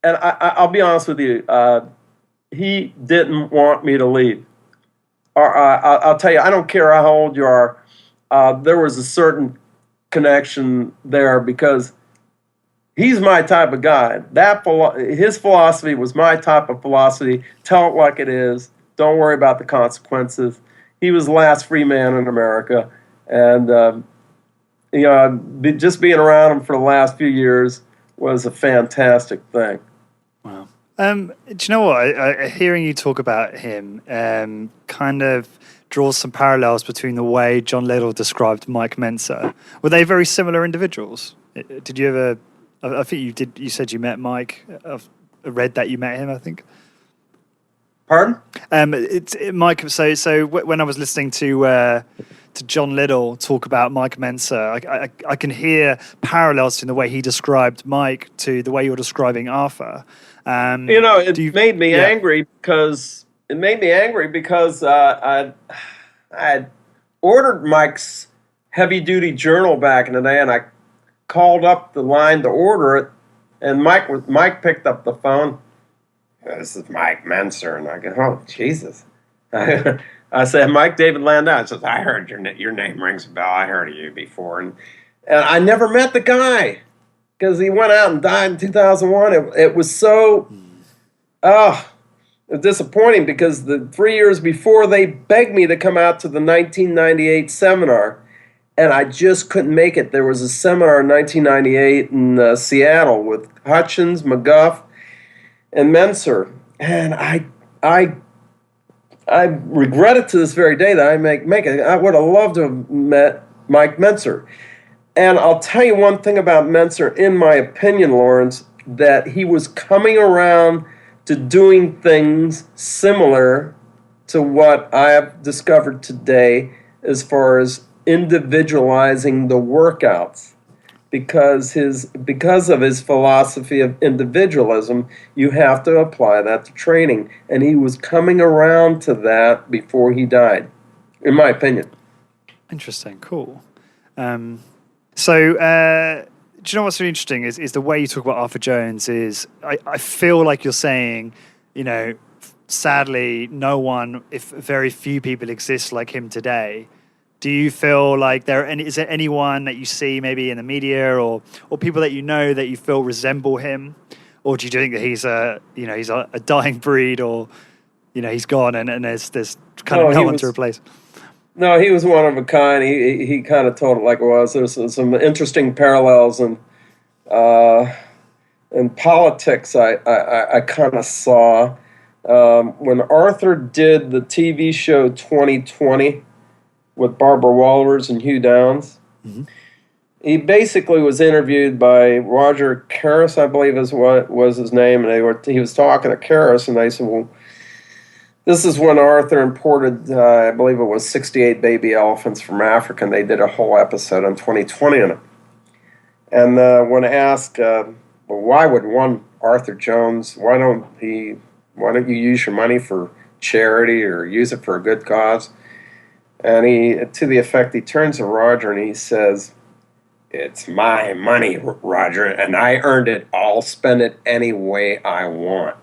And I'll be honest with you, he didn't want me to leave. I'll tell you, I don't care how old you are, there was a certain connection there because he's my type of guy. His philosophy was my type of philosophy. Tell it like it is. Don't worry about the consequences. He was the last free man in America. And, just being around him for the last few years was a fantastic thing. Wow. Do you know what? Hearing you talk about him kind of draws some parallels between the way John Liddell described Mike Mentzer. Were they very similar individuals? Did you ever... I think you did. You said you met Mike. I've read that you met him, I think. Pardon? Mike. So when I was listening to John Liddell talk about Mike Mentzer, I can hear parallels in the way he described Mike to the way you're describing Arthur. It made me angry because I had ordered Mike's heavy-duty journal back in the day, and I called up the line to order it, and Mike picked up the phone. This is Mike Mentzer, and I go, oh, Jesus. I said, Mike David Landau. He says, I heard your name rings a bell. I heard of you before. And I never met the guy because he went out and died in 2001. It was so disappointing because the 3 years before, they begged me to come out to the 1998 seminar, and I just couldn't make it. There was a seminar in 1998 in Seattle with Hutchins, McGuff, and Mentzer, and I regret it to this very day that I make it. I would have loved to have met Mike Mentzer. And I'll tell you one thing about Mentzer, in my opinion, Lawrence, that he was coming around to doing things similar to what I have discovered today as far as individualizing the workouts. Because of his philosophy of individualism, you have to apply that to training. And he was coming around to that before he died, in my opinion. Interesting, cool. Do you know what's really interesting is the way you talk about Arthur Jones is, I feel like you're saying, sadly, no one, if very few people exist like him today, Do you feel like is there anyone that you see maybe in the media or people that you know that you feel resemble him, or do you think that he's a dying breed, or he's gone and there's kind of no one to replace? No, he was one of a kind. He kind of told it like it was. There's some interesting parallels in politics. I kind of saw when Arthur did the TV show 2020 with Barbara Walters and Hugh Downs. Mm-hmm. He basically was interviewed by Roger Karras, I believe is what was his name, and he was talking to Karras, and they said, well, this is when Arthur imported, I believe it was 68 baby elephants from Africa, and they did a whole episode on 2020 in it. And when asked, well, why would one Arthur Jones, why don't you use your money for charity or use it for a good cause? And to the effect, he turns to Roger and he says, it's my money, Roger, and I earned it. I'll spend it any way I want.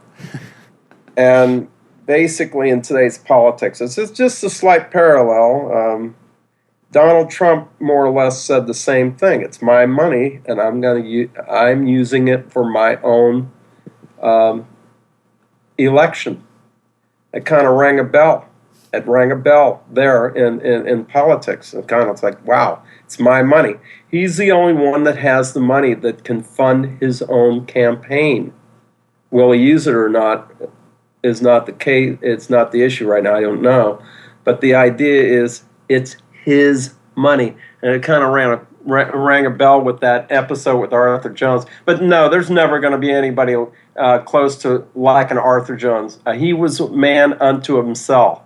And basically in today's politics, it's just a slight parallel. Donald Trump more or less said the same thing. It's my money, and I'm using it for my own election. It kind of rang a bell. It rang a bell there in politics. It kind of like, wow, it's my money. He's the only one that has the money that can fund his own campaign. Will he use it or not is not the case. It's not the issue right now. I don't know. But the idea is it's his money. And it kind of rang a bell with that episode with Arthur Jones. But no, there's never going to be anybody close to like an Arthur Jones. He was a man unto himself.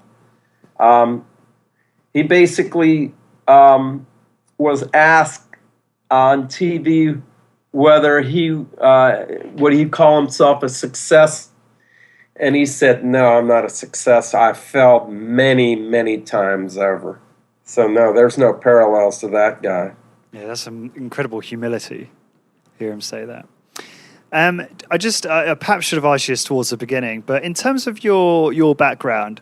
He basically was asked on TV whether he would he call himself a success, and he said, "No, I'm not a success. I failed many, many times over." So no, there's no parallels to that guy. Yeah, that's some incredible humility. Hear him say that. I just perhaps should have asked you this towards the beginning, but in terms of your background,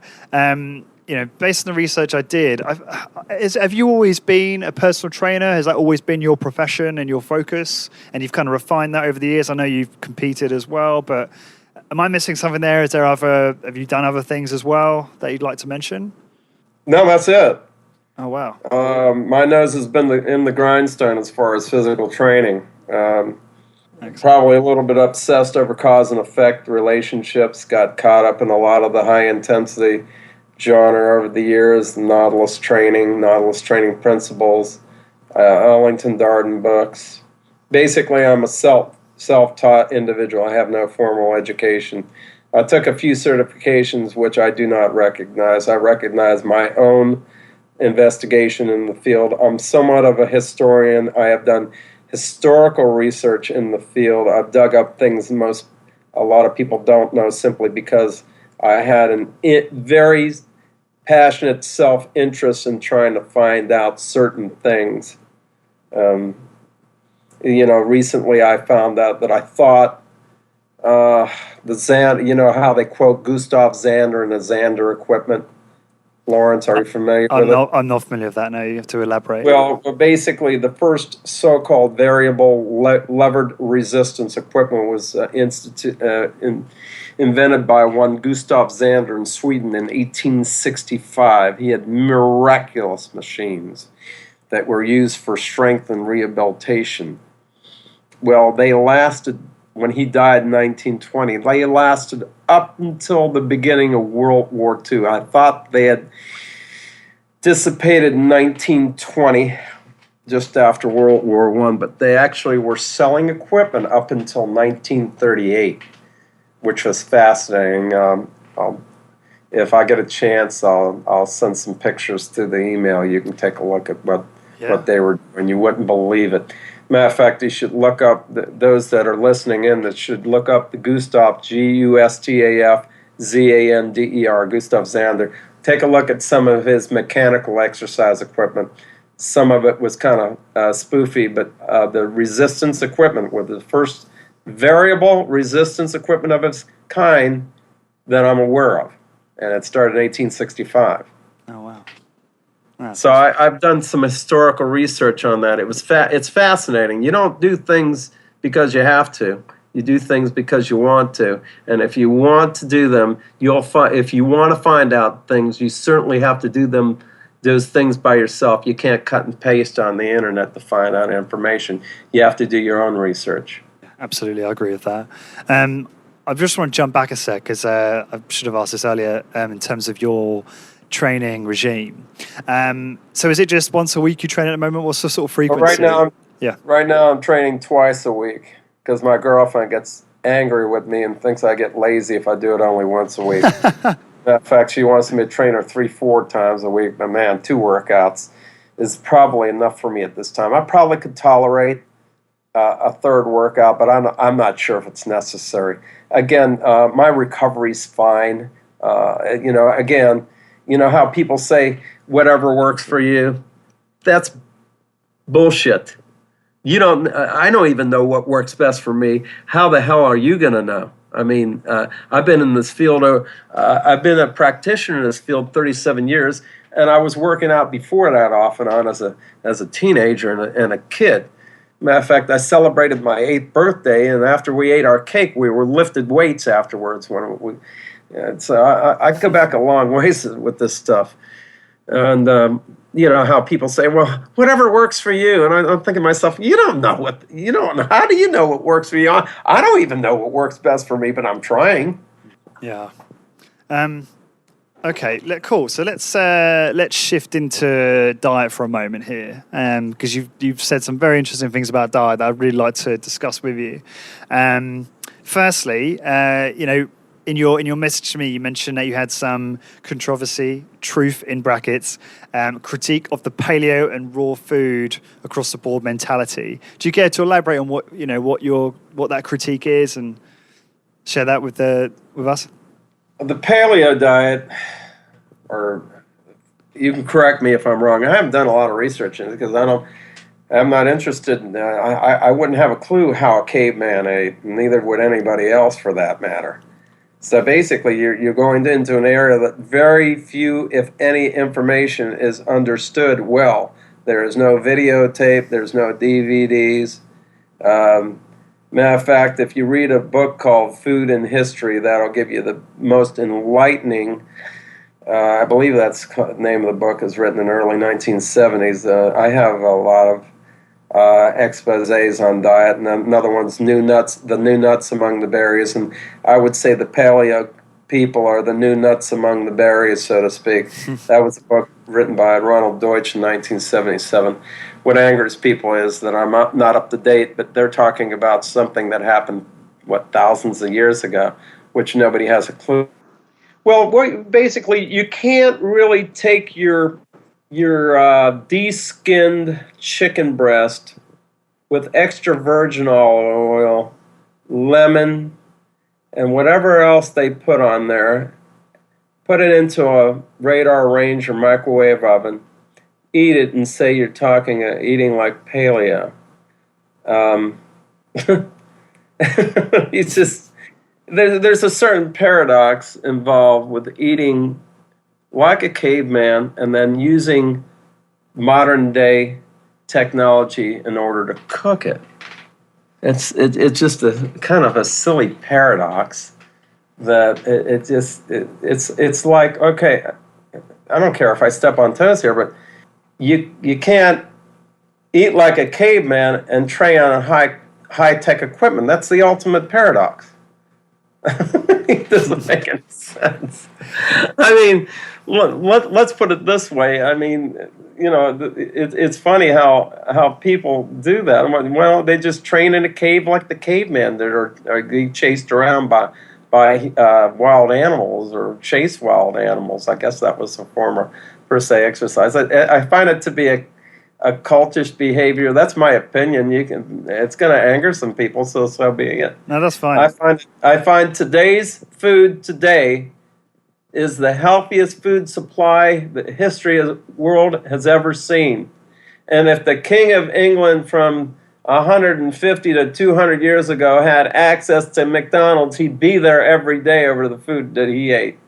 based on the research I did, have you always been a personal trainer? Has that always been your profession and your focus? And you've kind of refined that over the years. I know you've competed as well, but am I missing something there? Have you done other things as well that you'd like to mention? No, that's it. Oh, wow. My nose has been in the grindstone as far as physical training. Probably a little bit obsessed over cause and effect relationships, got caught up in a lot of the high intensity genre over the years, Nautilus training principles, Ellington Darden books. Basically, I'm a self-taught individual. I have no formal education. I took a few certifications which I do not recognize. I recognize my own investigation in the field. I'm somewhat of a historian. I have done historical research in the field. I've dug up things a lot of people don't know simply because I had a very passionate self-interest in trying to find out certain things. Recently I found out that I thought the Xander, how they quote Gustav Xander and the Xander equipment. Lawrence, are you familiar with it? I'm not familiar with that. No, you have to elaborate. Well, basically, the first so-called variable levered resistance equipment was invented by one Gustav Xander in Sweden in 1865. He had miraculous machines that were used for strength and rehabilitation. Well, they lasted, when he died in 1920, they lasted up until the beginning of World War II. I thought they had dissipated in 1920, just after World War I, but they actually were selling equipment up until 1938, which was fascinating. If I get a chance, I'll send some pictures to the email. You can take a look at what they were doing. You wouldn't believe it. Matter of fact, you should look up, those that are listening in, that should look up the Gustav, Gustafzander, Gustav Xander. Take a look at some of his mechanical exercise equipment. Some of it was kind of spoofy, but the resistance equipment was the first variable resistance equipment of its kind that I'm aware of. And it started in 1865. Oh, wow. So I've done some historical research on that. It's fascinating. You don't do things because you have to. You do things because you want to. And if you want to do them, if you want to find out things, you certainly have to do those things by yourself. You can't cut and paste on the internet to find out information. You have to do your own research. Absolutely, I agree with that. I just want to jump back a sec because I should have asked this earlier in terms of your training regime. So is it just once a week you train at the moment? What's the sort of frequency? Right now I'm training twice a week because my girlfriend gets angry with me and thinks I get lazy if I do it only once a week. In fact, she wants me to train her 3-4 times a week. But man, 2 workouts is probably enough for me at this time. I probably could tolerate a third workout, but I'm not sure if it's necessary. Again, my recovery's fine. Again, you know how people say whatever works for you? That's bullshit. I don't even know what works best for me. How the hell are you going to know? I mean, I've been in this field, I've been a practitioner in this field 37 years, and I was working out before that off and on as a teenager and a kid. Matter of fact, I celebrated my 8th birthday, and after we ate our cake, we were lifted weights afterwards. So I go back a long ways with this stuff. And how people say, well, whatever works for you. And I'm thinking to myself, you don't know. How do you know what works for you? I don't even know what works best for me, but I'm trying. Yeah. Okay, cool. So let's shift into diet for a moment here, because you've said some very interesting things about diet that I'd really like to discuss with you. Firstly, in your message to me, you mentioned that you had some controversy, truth in brackets, critique of the paleo and raw food across the board mentality. Do you care to elaborate on what that critique is and share that with us? The paleo diet, or you can correct me if I'm wrong. I haven't done a lot of research in it because I'm not interested in I wouldn't have a clue how a caveman ate, neither would anybody else for that matter. So basically, you're going into an area that very few, if any, information is understood well. There is no videotape. There's no DVDs. Matter of fact, if you read a book called Food and History, that'll give you the most enlightening, I believe that's the name of the book, is written in the early 1970s. I have a lot of exposés on diet, and another one's the new nuts among the berries, and I would say the paleo people are the new nuts among the berries, so to speak. That was a book written by Ronald Deutsch in 1977. What angers people is that I'm not up to date, but they're talking about something that happened, thousands of years ago, which nobody has a clue. Well, basically, you can't really take your de-skinned chicken breast with extra virgin olive oil, lemon, and whatever else they put on there, put it into a radar range or microwave oven, eat it, and say you're eating like paleo. It's just there's a certain paradox involved with eating like a caveman and then using modern day technology in order to cook it. It's just a kind of a silly paradox that it's like, okay, I don't care if I step on toes here, but you can't eat like a caveman and train on high tech equipment. That's the ultimate paradox. It doesn't make any sense. I mean, let's put it this way. I mean, it's funny how people do that. Well, they just train in a cave like the caveman that are chased around by wild animals or chase wild animals. I guess that was a form of per se exercise. I find it to be a cultish behavior. That's my opinion. It's going to anger some people, so be it. No, that's fine. I find today's food today is the healthiest food supply the history of the world has ever seen. And if the King of England from 150 to 200 years ago had access to McDonald's, he'd be there every day over the food that he ate.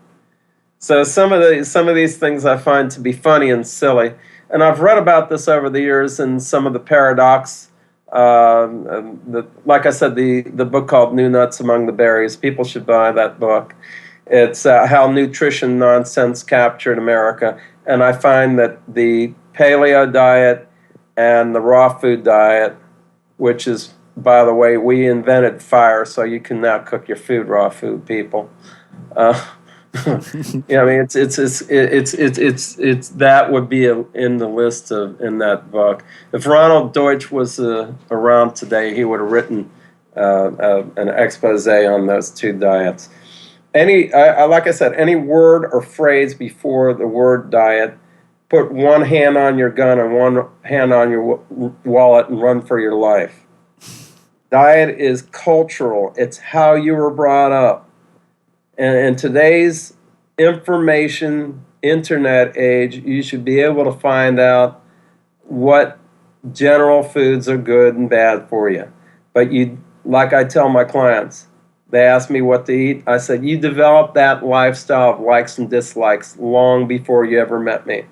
So some of these things I find to be funny and silly, and I've read about this over the years in some of the paradox. Like I said, the book called New Nuts Among the Berries. People should buy that book. It's how nutrition nonsense captured America, and I find that the paleo diet and the raw food diet, which is, by the way, we invented fire, so you can now cook your food raw food, people. Yeah, I mean, it's that would be in the list in that book. If Ronald Deutsch was around today, he would have written an expose on those two diets. Like I said, any word or phrase before the word diet, put one hand on your gun and one hand on your wallet and run for your life. Diet is cultural. It's how you were brought up. And in today's information internet age, you should be able to find out what general foods are good and bad for you. But like I tell my clients, they ask me what to eat. I said, you developed that lifestyle of likes and dislikes long before you ever met me.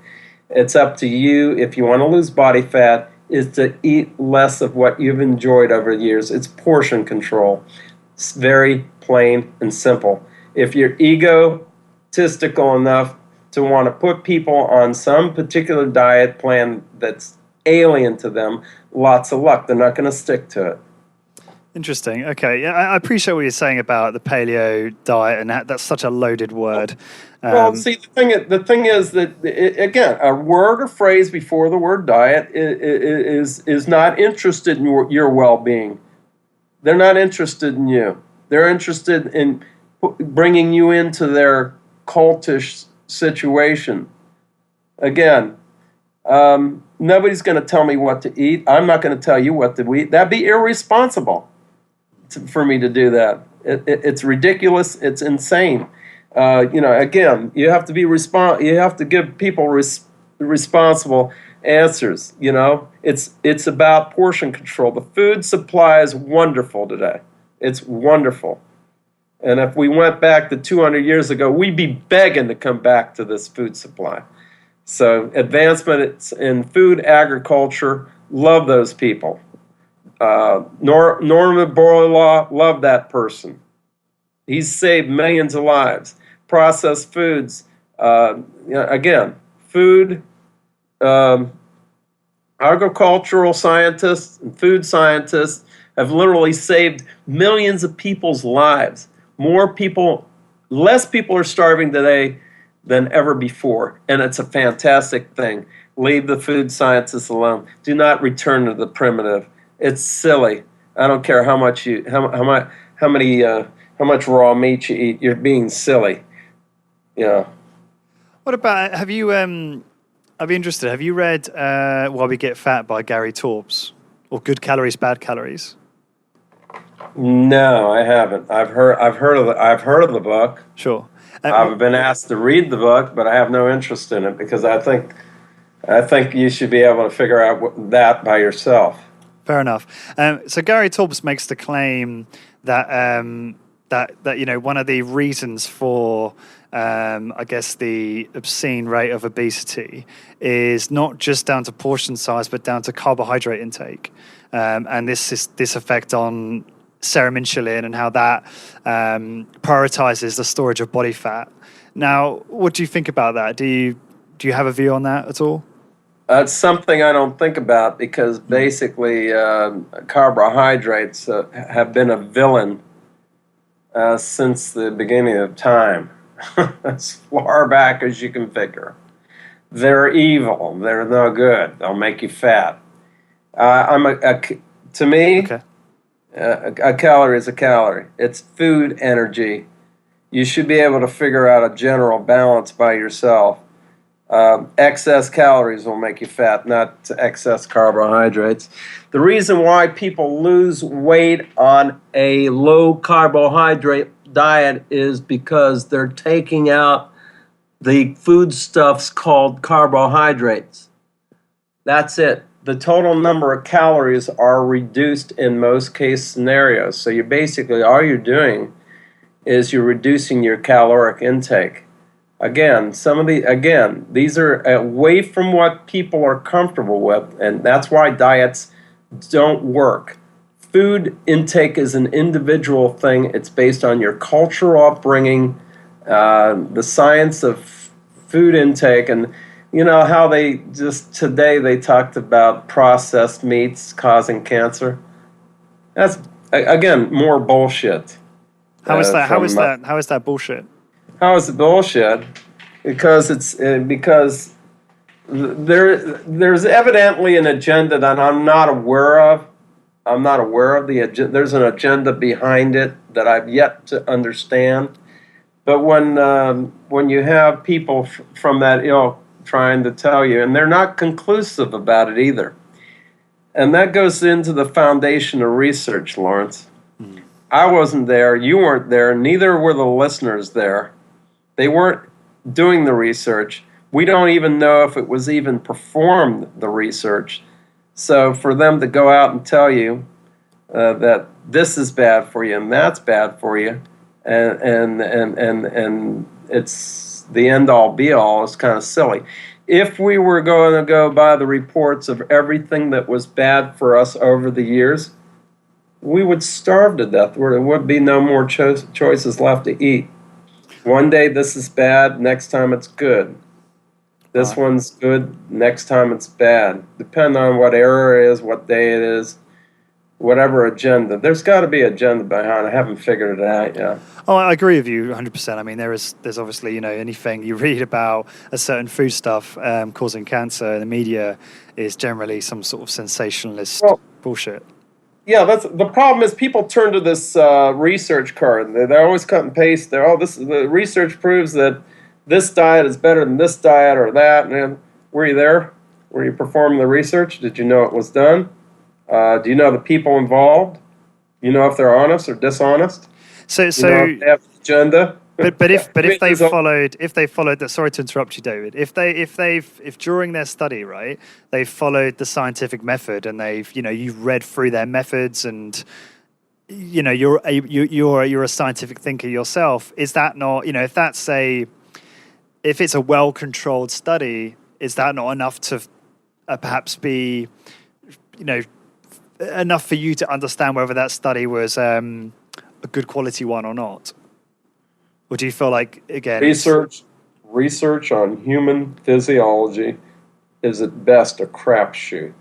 It's up to you, if you want to lose body fat, is to eat less of what you've enjoyed over the years. It's portion control. It's very plain and simple. If you're egotistical enough to want to put people on some particular diet plan that's alien to them, lots of luck. They're not going to stick to it. Interesting. Okay. Yeah, I appreciate what you're saying about the paleo diet, and that's such a loaded word. Well, see, the thing is that, again, a word or phrase before the word diet is not interested in your well-being. They're not interested in you. They're interested in bringing you into their cultish situation. Again, nobody's going to tell me what to eat. I'm not going to tell you what to eat. That'd be irresponsible for me to do that. It's ridiculous. It's insane. Again, you have to be you have to give people responsible answers. It's about portion control. The food supply is wonderful today. It's wonderful. And if we went back to 200 years ago, we'd be begging to come back to this food supply. So advancement in food agriculture, love those people. Norman Borlaug, love that person. He's saved millions of lives. Processed foods, again, food, agricultural scientists and food scientists have literally saved millions of people's lives. Less people are starving today than ever before, and it's a fantastic thing. Leave the food scientists alone. Do not return to the primitive. It's silly. I don't care how much much raw meat you eat. You're being silly. Yeah. What about, I'd be interested, have you read Why We Get Fat by Gary Taubes, or Good Calories, Bad Calories? No, I haven't. I've heard of the book. Sure. I've been asked to read the book, but I have no interest in it because I think you should be able to figure out that by yourself. Fair enough. So Gary Taubes makes the claim that one of the reasons for I guess the obscene rate of obesity is not just down to portion size, but down to carbohydrate intake, and this effect on serum insulin and how that prioritizes the storage of body fat. Now, what do you think about that? Do you have a view on that at all? It's something I don't think about because basically carbohydrates have been a villain since the beginning of time, as far back as you can figure. They're evil. They're no good. They'll make you fat. To me, okay. A calorie is a calorie. It's food energy. You should be able to figure out a general balance by yourself. Excess calories will make you fat, not excess carbohydrates. The reason why people lose weight on a low carbohydrate diet is because they're taking out the foodstuffs called carbohydrates. That's it. The total number of calories are reduced in most case scenarios. So all you're doing is you're reducing your caloric intake. These are away from what people are comfortable with, and that's why diets don't work. Food intake is an individual thing. It's based on your cultural upbringing, the science of food intake, and you know how today they talked about processed meats causing cancer. That's again more bullshit. How is that? How is that bullshit? How is it bullshit? Because there's evidently an agenda that I'm not aware of. I'm not aware of the agenda. There's an agenda behind it that I've yet to understand. But when you have people from that ilk trying to tell you, and they're not conclusive about it either, and that goes into the foundation of research, Lawrence. I wasn't there. You weren't there. Neither were the listeners there. They weren't doing the research. We don't even know if it was even performed, the research. So for them to go out and tell you that this is bad for you and that's bad for you, and it's the end all be all, is kind of silly. If we were going to go by the reports of everything that was bad for us over the years, we would starve to death. There would be no more choices left to eat. One day this is bad, next time it's good. This one's good, next time it's bad. Depending on what era it is, what day it is, whatever agenda. There's got to be an agenda behind it. I haven't figured it out yet. Oh, I agree with you 100%. I mean, there's obviously, anything you read about a certain foodstuff causing cancer in the media is generally some sort of sensationalist bullshit. Yeah, that's the problem. Is people turn to this research card. They always cut and paste. The research proves that this diet is better than this diet or that. And were you there? Were you performing the research? Did you know it was done? Do you know the people involved? You know if they're honest or dishonest? So if they have an agenda. But if they followed that, sorry to interrupt you, David. If during their study, right, they followed the scientific method and you've read through their methods and you're a scientific thinker yourself, is that not, if it's a well-controlled study, is that not enough to perhaps be enough for you to understand whether that study was a good quality one or not? Or do you feel like, again... Research on human physiology is at best a crapshoot.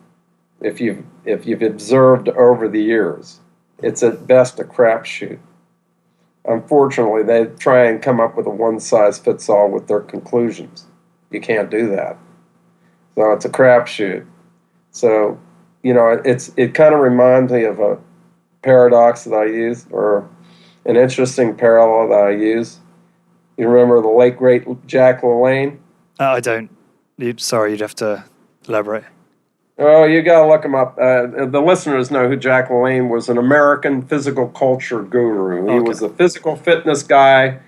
If you've observed over the years, it's at best a crapshoot. Unfortunately, they try and come up with a one-size-fits-all with their conclusions. You can't do that. So it's a crapshoot. So, it kind of reminds me of a paradox that I use, or an interesting parallel that I use. You remember the late, great Jack LaLanne? I don't. Sorry, you'd have to elaborate. Oh, you got to look him up. The listeners know who Jack LaLanne was, an American physical culture guru. He was a physical fitness guy.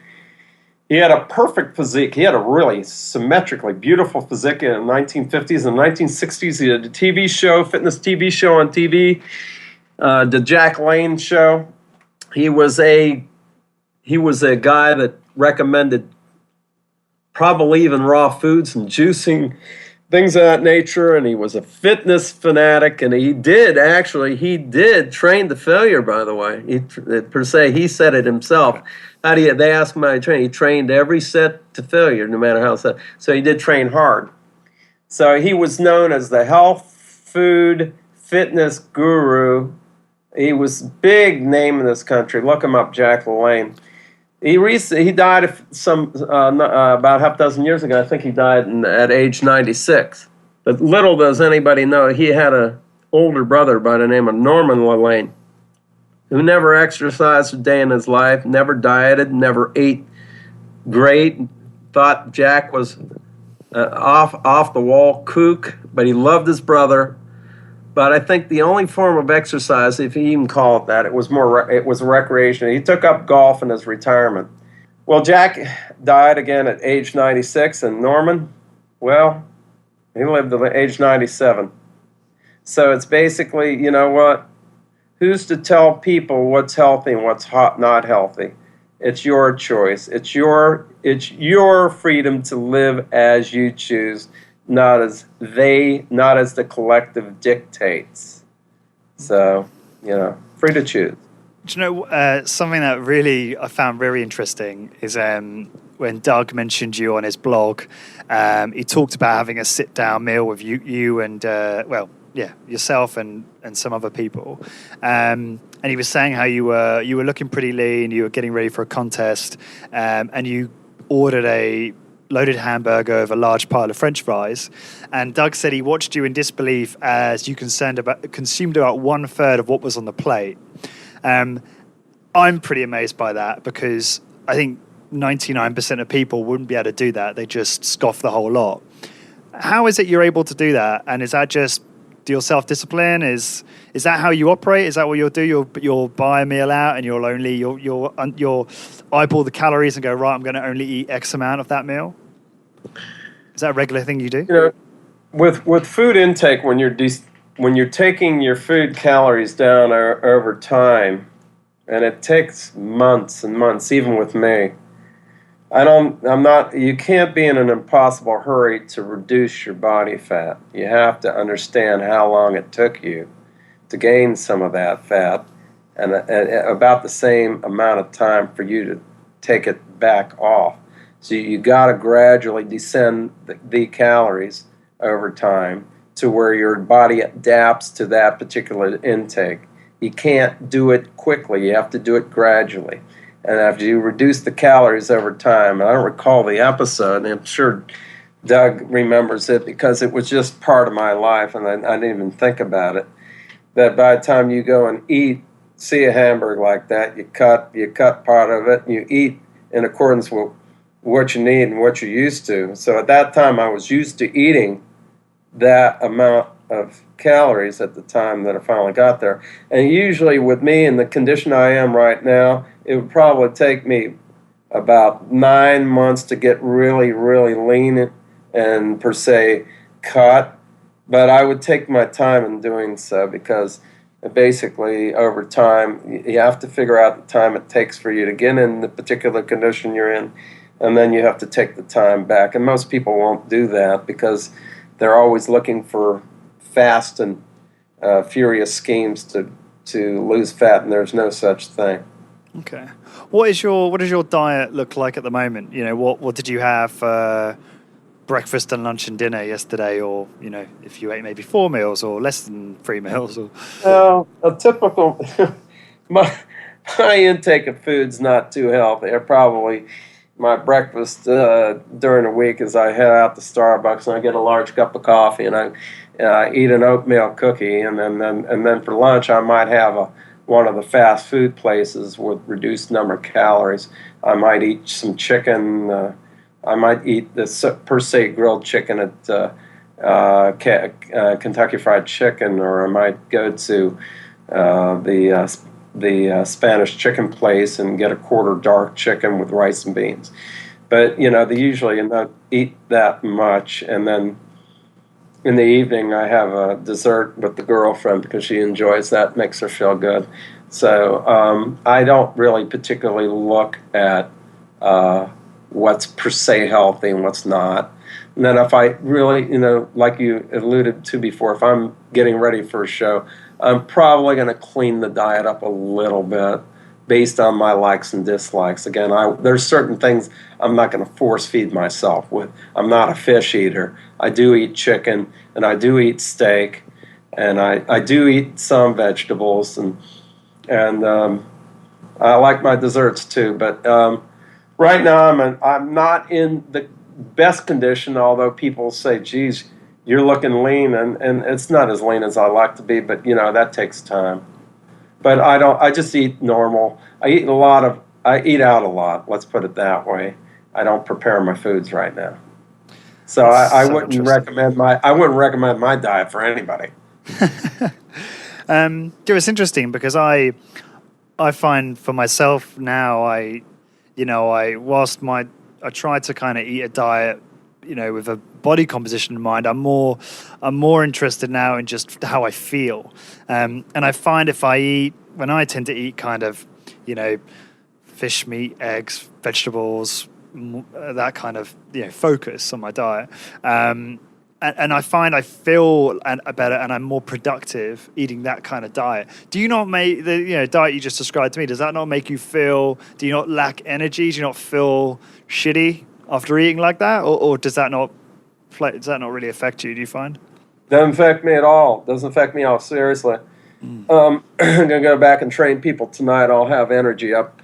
He had a perfect physique. He had a really symmetrically beautiful physique in the 1950s and 1960s. He had a TV show, fitness TV show on TV, the Jack LaLanne show. He was a guy that recommended probably even raw foods and juicing, things of that nature, and he was a fitness fanatic, and he did train to failure, by the way. He said it himself. They asked him how he trained. He trained every set to failure, no matter how set. So he did train hard. So he was known as the health, food, fitness guru. He was a big name in this country. Look him up, Jack LaLanne. He died about half a dozen years ago. I think he died at age 96. But little does anybody know, he had an older brother by the name of Norman LaLanne, who never exercised a day in his life, never dieted, never ate great, thought Jack was off the wall kook, but he loved his brother. But I think the only form of exercise, if you even call it that, it was recreation. He took up golf in his retirement. Well, Jack died again at age 96, and Norman, well, he lived to age 97. So it's basically, you know what? Who's to tell people what's healthy and what's not healthy? It's your choice. It's your freedom to live as you choose, not as the collective dictates. So, free to choose. Do you know, something that really I found very interesting is when Doug mentioned you on his blog. He talked about having a sit-down meal with you and yourself and some other people. And he was saying how you were looking pretty lean, you were getting ready for a contest, and you ordered a loaded hamburger with a large pile of French fries. And Doug said he watched you in disbelief as you consumed about 1/3 of what was on the plate. I'm pretty amazed by that, because I think 99% of people wouldn't be able to do that. They just scoff the whole lot. How is it you're able to do that? And is that just your self-discipline? Is that how you operate? Is that what you'll do? You'll buy a meal out and you'll eyeball the calories and go, right, I'm going to only eat X amount of that meal? Is that a regular thing you do? With food intake, when you're taking your food calories down over time, and it takes months and months, even with me. You can't be in an impossible hurry to reduce your body fat. You have to understand how long it took you to gain some of that fat, and about the same amount of time for you to take it back off. So you got to gradually descend the calories over time to where your body adapts to that particular intake. You can't do it quickly. You have to do it gradually. And after you reduce the calories over time, and I don't recall the episode, and I'm sure Doug remembers it because it was just part of my life, and I didn't even think about it, that by the time you go and see a hamburger like that, you cut part of it, and you eat in accordance with what you need and what you're used to. So at that time, I was used to eating that amount of calories at the time that I finally got there. And usually with me in the condition I am right now, it would probably take me about 9 months to get really, really lean and per se cut. But I would take my time in doing so, because basically over time you have to figure out the time it takes for you to get in the particular condition you're in, and then you have to take the time back. And most people won't do that because they're always looking for fast and furious schemes to lose fat, and there's no such thing. Okay. What does your diet look like at the moment? What did you have breakfast and lunch and dinner yesterday, or if you ate maybe 4 meals or less than 3 meals? Or a typical my intake of food's not too healthy. Probably my breakfast during the week is I head out to Starbucks and I get a large cup of coffee and I eat an oatmeal cookie, and then for lunch I might have one of the fast food places with reduced number of calories. I might eat some chicken. I might eat the per se grilled chicken at Kentucky Fried Chicken, or I might go to the Spanish chicken place and get a quarter dark chicken with rice and beans. But they usually don't eat that much, and then in the evening I have a dessert with the girlfriend because she enjoys that, makes her feel good. So I don't really particularly look at what's per se healthy and what's not. And then if I really, like you alluded to before, if I'm getting ready for a show, I'm probably going to clean the diet up a little bit based on my likes and dislikes. Again, there's certain things I'm not going to force feed myself with. I'm not a fish eater. I do eat chicken, and I do eat steak, and I do eat some vegetables, and I like my desserts too. But right now I'm not in the best condition, although people say, geez, you're looking lean, and it's not as lean as I like to be, but that takes time. But I just eat normal. I eat out a lot, let's put it that way. I don't prepare my foods right now. So I wouldn't recommend my diet for anybody. It's interesting because I find for myself now, I try to kind of eat a diet, with a body composition in mind. I'm more interested now in just how I feel. And I find when I tend to eat kind of, fish, meat, eggs, vegetables, that kind of focus on my diet. And I find I feel better and I'm more productive eating that kind of diet. Do you not make the diet you just described to me? Does that not make you feel? Do you not lack energy? Do you not feel shitty after eating like that, or does that not really affect you? Do you find? Doesn't affect me at all. Doesn't affect me at all. Seriously. I'm gonna go back and train people tonight. I'll have energy up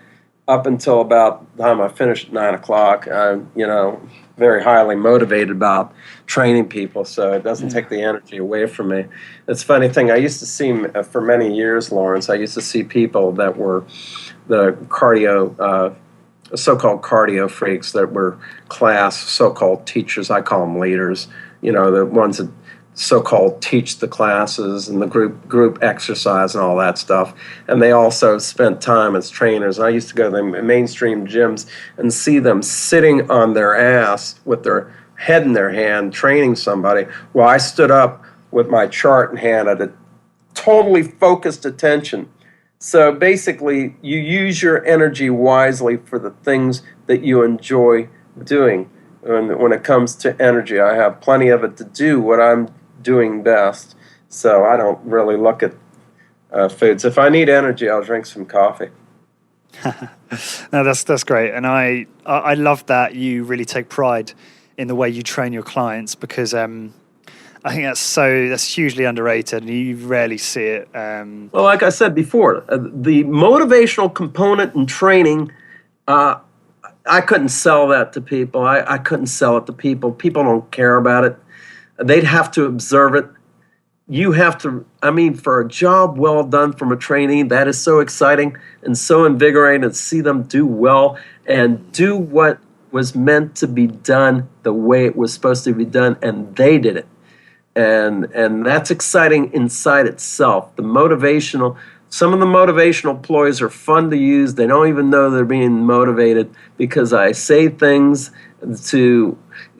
until about the time I finish at 9 o'clock. I'm very highly motivated about training people, so it doesn't take the energy away from me. It's a funny thing. I used to see, for many years, Lawrence, I used to see people that were the so-called cardio freaks that were class so-called teachers. I call them leaders, the ones that so-called teach the classes and the group exercise and all that stuff. And they also spent time as trainers. I used to go to the mainstream gyms and see them sitting on their ass with their head in their hand training somebody while I stood up with my chart in hand at a totally focused attention. So basically, you use your energy wisely for the things that you enjoy doing. And when it comes to energy, I have plenty of it to do what I'm doing best. So I don't really look at foods. If I need energy, I'll drink some coffee. No, that's great, and I love that you really take pride in the way you train your clients, because I think that's hugely underrated, and you rarely see it. Well, like I said before, the motivational component in training, I couldn't sell that to people. I couldn't sell it to people. People don't care about it. They'd have to observe it. You have to, for a job well done from a trainee, that is so exciting and so invigorating to see them do well and do what was meant to be done the way it was supposed to be done, and they did it. And that's exciting inside itself. Some of the motivational ploys are fun to use. They don't even know they're being motivated because I say things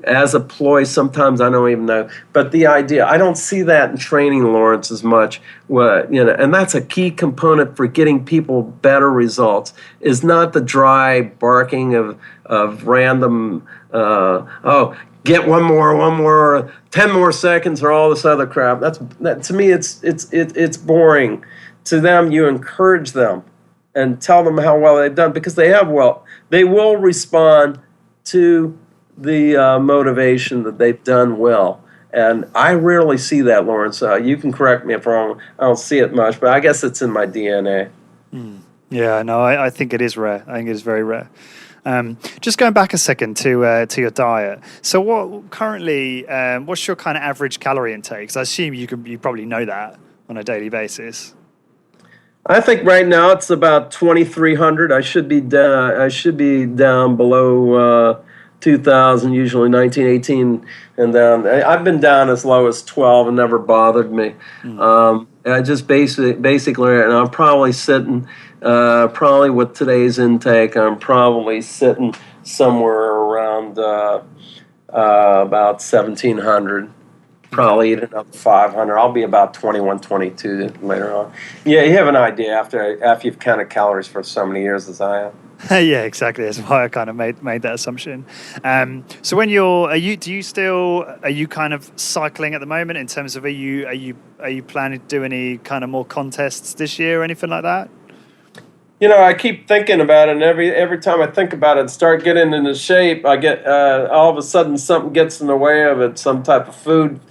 as a ploy. Sometimes I don't even know. But the idea, I don't see that in training, Lawrence, as much. And that's a key component for getting people better results, is not the dry barking of random, get one more, 10 more seconds, or all this other crap. That to me, it's boring. To them, you encourage them and tell them how well they've done, because they will respond to the motivation that they've done well. And I rarely see that, Lawrence. You can correct me if I'm wrong. I don't see it much, but I guess it's in my DNA. Yeah, no, I think it is rare. I think it is very rare. Just going back a second to your diet. So what's your kind of average calorie intake? Because I assume you probably know that on a daily basis. I think right now it's about 2,300. I should be down below 2,000, usually 1918 and down. I've been down as low as 12 and never bothered me. I just basically, and I'm probably sitting, with today's intake, I'm probably sitting somewhere around about 1,700. Probably eat another 500. I'll be about 21, 22 later on. Yeah, you have an idea after you've counted calories for so many years as I have. Yeah, exactly. That's why I kind of made that assumption. So when are you kind of cycling at the moment in terms of are you planning to do any kind of more contests this year or anything like that? I keep thinking about it, and every time I think about it, start getting into shape, I get all of a sudden something gets in the way of it, some type of food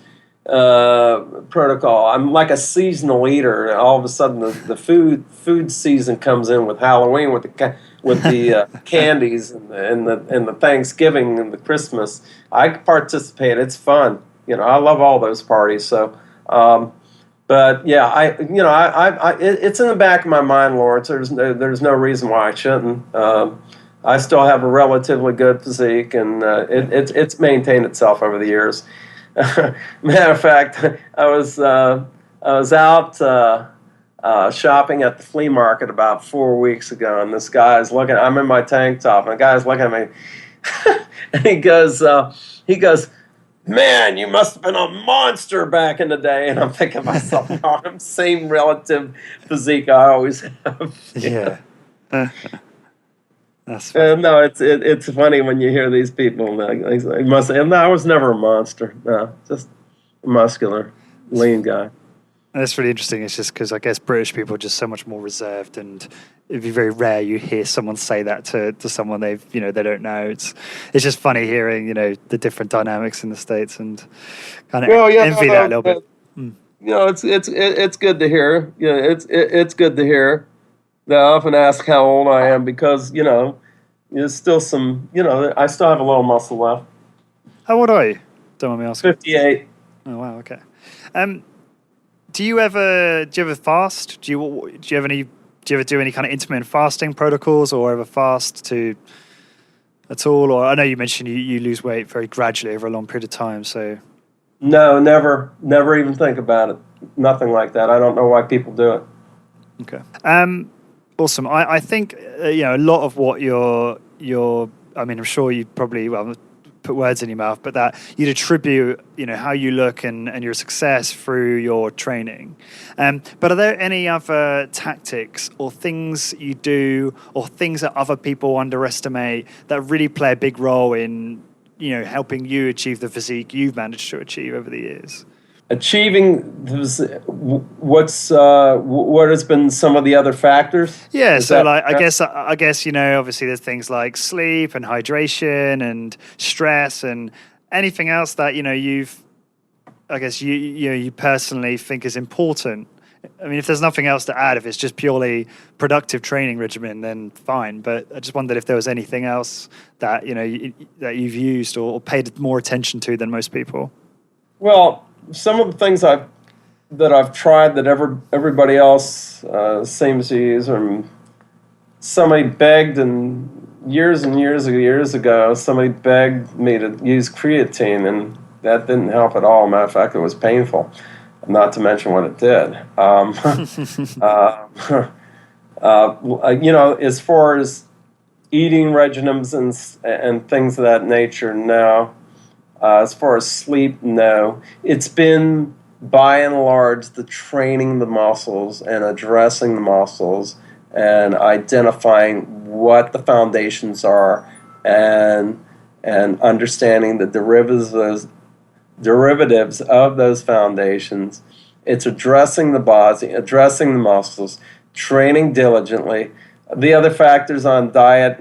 protocol. I'm like a seasonal eater. All of a sudden, the food season comes in with Halloween, with the candies and the Thanksgiving and the Christmas. I participate. It's fun. I love all those parties. So, but yeah, it's in the back of my mind, Lawrence. There's no reason why I shouldn't. I still have a relatively good physique, and it's maintained itself over the years. Matter of fact, I was out shopping at the flea market about 4 weeks ago, and this guy's looking. I'm in my tank top, and the guy's looking at me, and he goes, "Man, you must have been a monster back in the day." And I'm thinking to myself, "No, I'm same relative physique I always have." Yeah. That's funny. No, it's funny when you hear these people. Like, must. No, I was never a monster. No, just a muscular, lean guy. And that's really interesting. It's just because I guess British people are just so much more reserved, and it'd be very rare you hear someone say that to someone they don't know. It's just funny hearing the different dynamics in the States, and kind of envy that a little bit. It's good to hear. It's good to hear. They often ask how old I am because there's still some. I still have a little muscle left. How old are you? Don't mind me asking. 58. Oh wow. Okay. Do you ever fast? Do you ever do any kind of intermittent fasting protocols, or ever fast at all? Or I know you mentioned you lose weight very gradually over a long period of time. So No, never even think about it. Nothing like that. I don't know why people do it. okay. Awesome. I think a lot of what you're. I mean, I'm sure you probably put words in your mouth, but that you'd attribute how you look and your success through your training. But are there any other tactics or things you do or things that other people underestimate that really play a big role in helping you achieve the physique you've managed to achieve over the years? Achieving what has been some of the other factors? Yeah, so I guess obviously there's things like sleep and hydration and stress and anything else that you personally think is important. I mean, if there's nothing else to add, if it's just purely productive training regimen, then fine. But I just wondered if there was anything else that that you've used or paid more attention to than most people. Well, some of the things that I've tried that everybody else seems to use, or somebody begged and years ago, somebody begged me to use creatine, and that didn't help at all. Matter of fact, it was painful, not to mention what it did. As far as eating regimens and things of that nature, no. As far as sleep, no. It's been, by and large, the training the muscles and addressing the muscles and identifying what the foundations are and understanding the derivatives of those foundations. It's addressing the body, addressing the muscles, training diligently. The other factors on diet,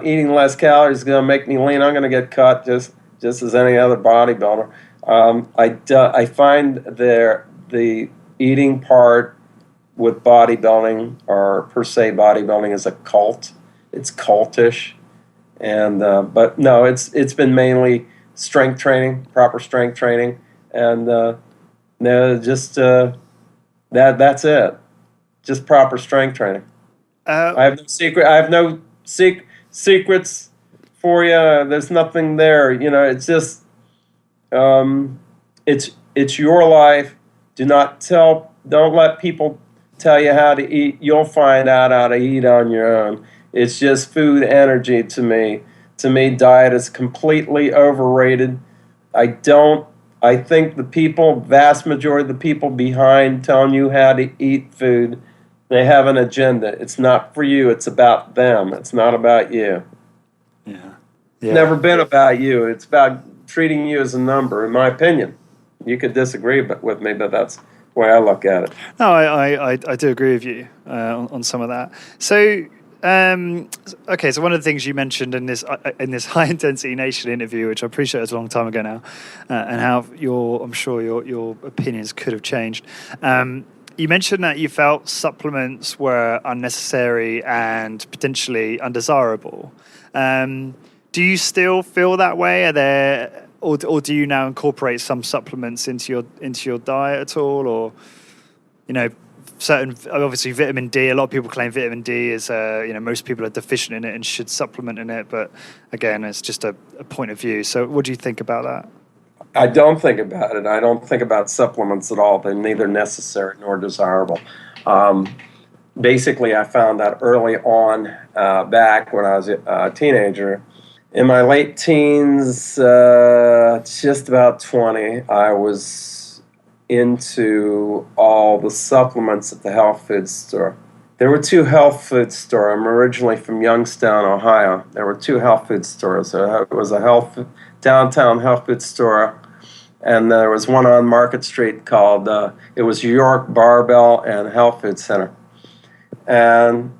eating less calories is going to make me lean. I'm going to get cut just as any other bodybuilder. I find the eating part with bodybuilding, or per se bodybuilding, is a cult. It's cultish, and but no, it's been mainly strength training, proper strength training, and that's it. Just proper strength training. I have no secret. I have no secrets for you. There's nothing there. It's just it's your life. Don't let people tell you how to eat. You'll find out how to eat on your own. It's just food energy to me. To me, diet is completely overrated. I think the vast majority of the people behind telling you how to eat food, they have an agenda. It's not for you. It's about them. It's not about you. Yeah. It's never been about you. It's about treating you as a number, in my opinion. You could disagree with me, but that's the way I look at it. No, I do agree with you on some of that. So, okay, so one of the things you mentioned in this High Intensity Nation interview, which I appreciate was a long time ago now, and how I'm sure your opinions could have changed. You mentioned that you felt supplements were unnecessary and potentially undesirable. Do you still feel that way? Are there, or do you now incorporate some supplements into your diet at all, or certain, obviously vitamin D? A lot of people claim vitamin D is most people are deficient in it and should supplement in it, but again, it's just a point of view. So, what do you think about that? I don't think about it. I don't think about supplements at all. They're neither necessary nor desirable. Basically, I found out early on, back when I was a teenager. In my late teens, just about 20, I was into all the supplements at the health food store. There were two health food stores. I'm originally from Youngstown, Ohio. There were two health food stores. It was a downtown health food store, and there was one on Market Street called, it was York Barbell and Health Food Center. And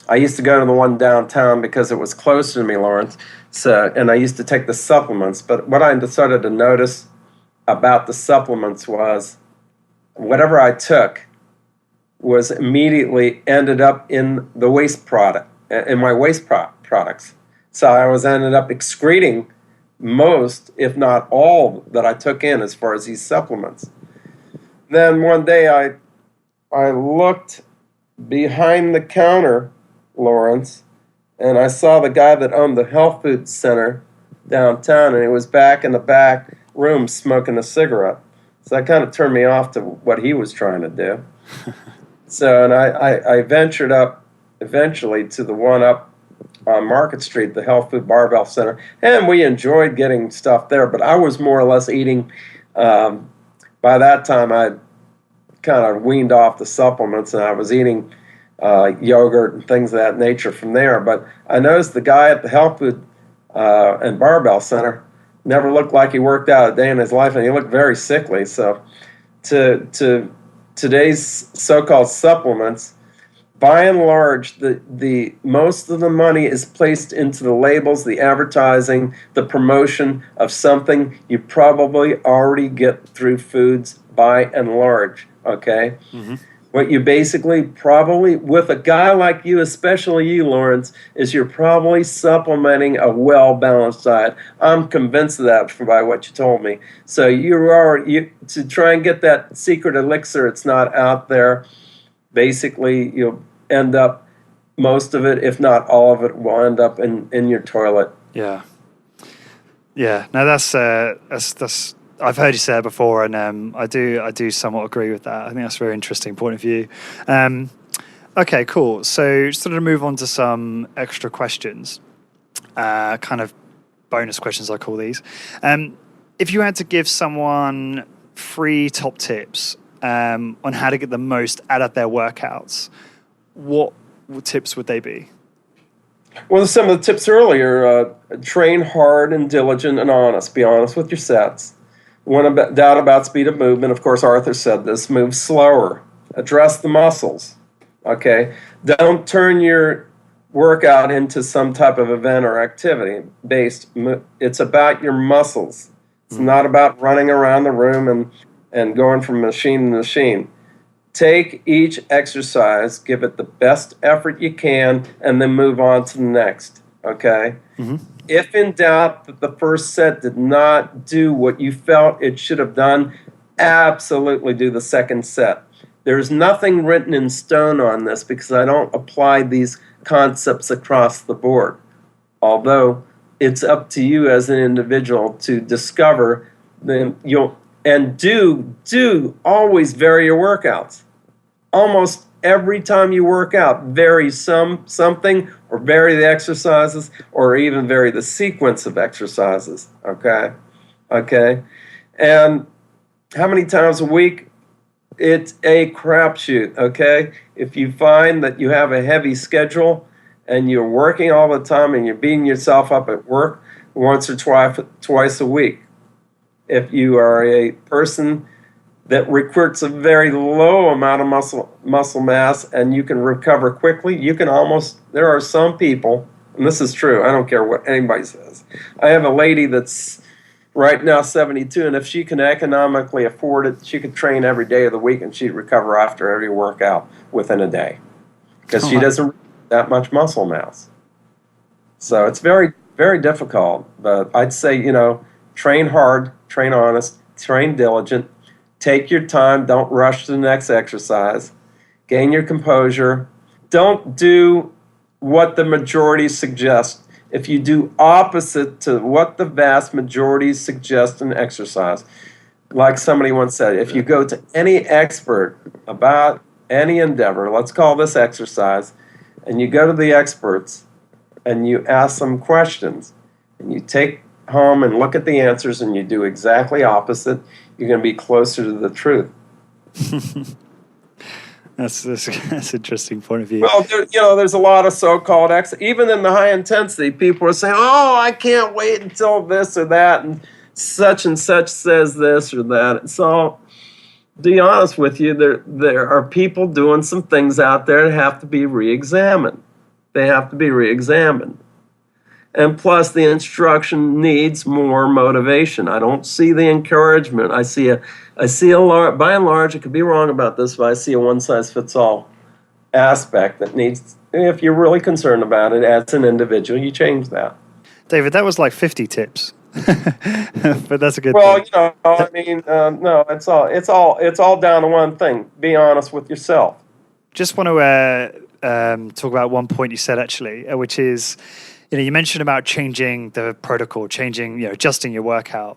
I used to go to the one downtown because it was closer to me, Lawrence. And I used to take the supplements. But what I started to notice about the supplements was whatever I took was immediately ended up in the waste product, in my waste products. So I ended up excreting most, if not all, that I took in as far as these supplements. Then one day I looked behind the counter, Lawrence, and I saw the guy that owned the health food center downtown, and he was back in the back room smoking a cigarette. So that kind of turned me off to what he was trying to do. So, and I ventured up eventually to the one up on Market Street, the Health Food Barbell Center, and we enjoyed getting stuff there, but I was more or less eating, by that time I kind of weaned off the supplements, and I was eating yogurt and things of that nature from there. But I noticed the guy at the Health Food and Barbell Center never looked like he worked out a day in his life, and he looked very sickly. So to today's so-called supplements, by and large, the most of the money is placed into the labels, the advertising, the promotion of something you probably already get through foods by and large, okay? Mm-hmm. What you basically probably, with a guy like you, especially you, Lawrence, is you're probably supplementing a well-balanced diet. I'm convinced of that by what you told me. So to try and get that secret elixir, it's not out there. Basically, you'll end up, most of it, if not all of it, will end up in your toilet. Yeah. Yeah. No, that's I've heard you say it before, and I do somewhat agree with that. I think that's a very interesting point of view. Okay, cool. So just sort of move on to some extra questions, kind of bonus questions, I call these. If you had to give someone 3 top tips on how to get the most out of their workouts, what tips would they be? Well, some of the tips earlier, train hard and diligent and honest. Be honest with your sets. One doubt about speed of movement, of course, Arthur said this, move slower. Address the muscles, okay? Don't turn your workout into some type of event or activity based. It's about your muscles. It's not about running around the room and going from machine to machine. Take each exercise, give it the best effort you can, and then move on to the next, okay? Mm-hmm. If in doubt that the first set did not do what you felt it should have done, absolutely do the second set. There's nothing written in stone on this because I don't apply these concepts across the board. Although it's up to you as an individual to discover them. Do always vary your workouts. Almost every time you work out, vary something, or vary the exercises, or even vary the sequence of exercises, okay? And how many times a week? It's a crapshoot, okay? If you find that you have a heavy schedule and you're working all the time and you're beating yourself up at work once or twice a week. If you are a person that recruits a very low amount of muscle mass and you can recover quickly, there are some people, and this is true, I don't care what anybody says. I have a lady that's right now 72, and if she can economically afford it, she could train every day of the week and she'd recover after every workout within a day because she doesn't that much muscle mass. So it's very, very difficult, but I'd say, train hard, train honest, train diligent, take your time, don't rush to the next exercise, gain your composure, don't do what the majority suggests. If you do opposite to what the vast majority suggest in exercise, like somebody once said, if you go to any expert about any endeavor, let's call this exercise, and you go to the experts and you ask them questions, and you take home and look at the answers and you do exactly opposite, you're going to be closer to the truth. That's an interesting point of view. Well, there's a lot of so-called even in the high intensity, people are saying, "Oh, I can't wait until this or that, and such says this or that." So, to be honest with you, there are people doing some things out there that have to be re-examined. They have to be re-examined. And plus, the instruction needs more motivation. I don't see the encouragement. I see a by and large, I could be wrong about this, but I see a one-size-fits-all aspect that needs, if you're really concerned about it as an individual, you change that. David, that was like 50 tips. But that's a good thing. No, it's all down to one thing. Be honest with yourself. Just want to talk about one point you said, actually, which is, you mentioned about changing the protocol, adjusting your workout.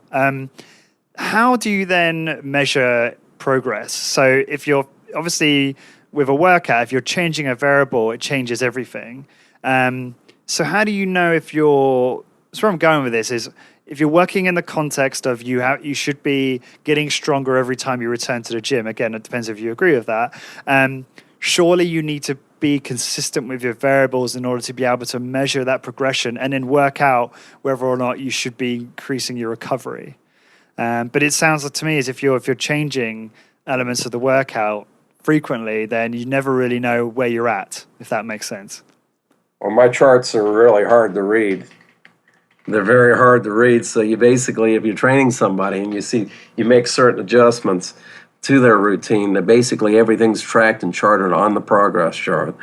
How do you then measure progress? So if you're obviously with a workout, if you're changing a variable, it changes everything. So how do you know so where I'm going with this is, if you're working in the context of you should be getting stronger every time you return to the gym, again, it depends if you agree with that, surely you need to be consistent with your variables in order to be able to measure that progression and then work out whether or not you should be increasing your recovery. But it sounds like to me as if you're changing elements of the workout frequently, then you never really know where you're at, if that makes sense. Well, my charts are really hard to read. They're very hard to read. So you basically, if you're training somebody and you make certain adjustments to their routine, that basically everything's tracked and charted on the progress chart.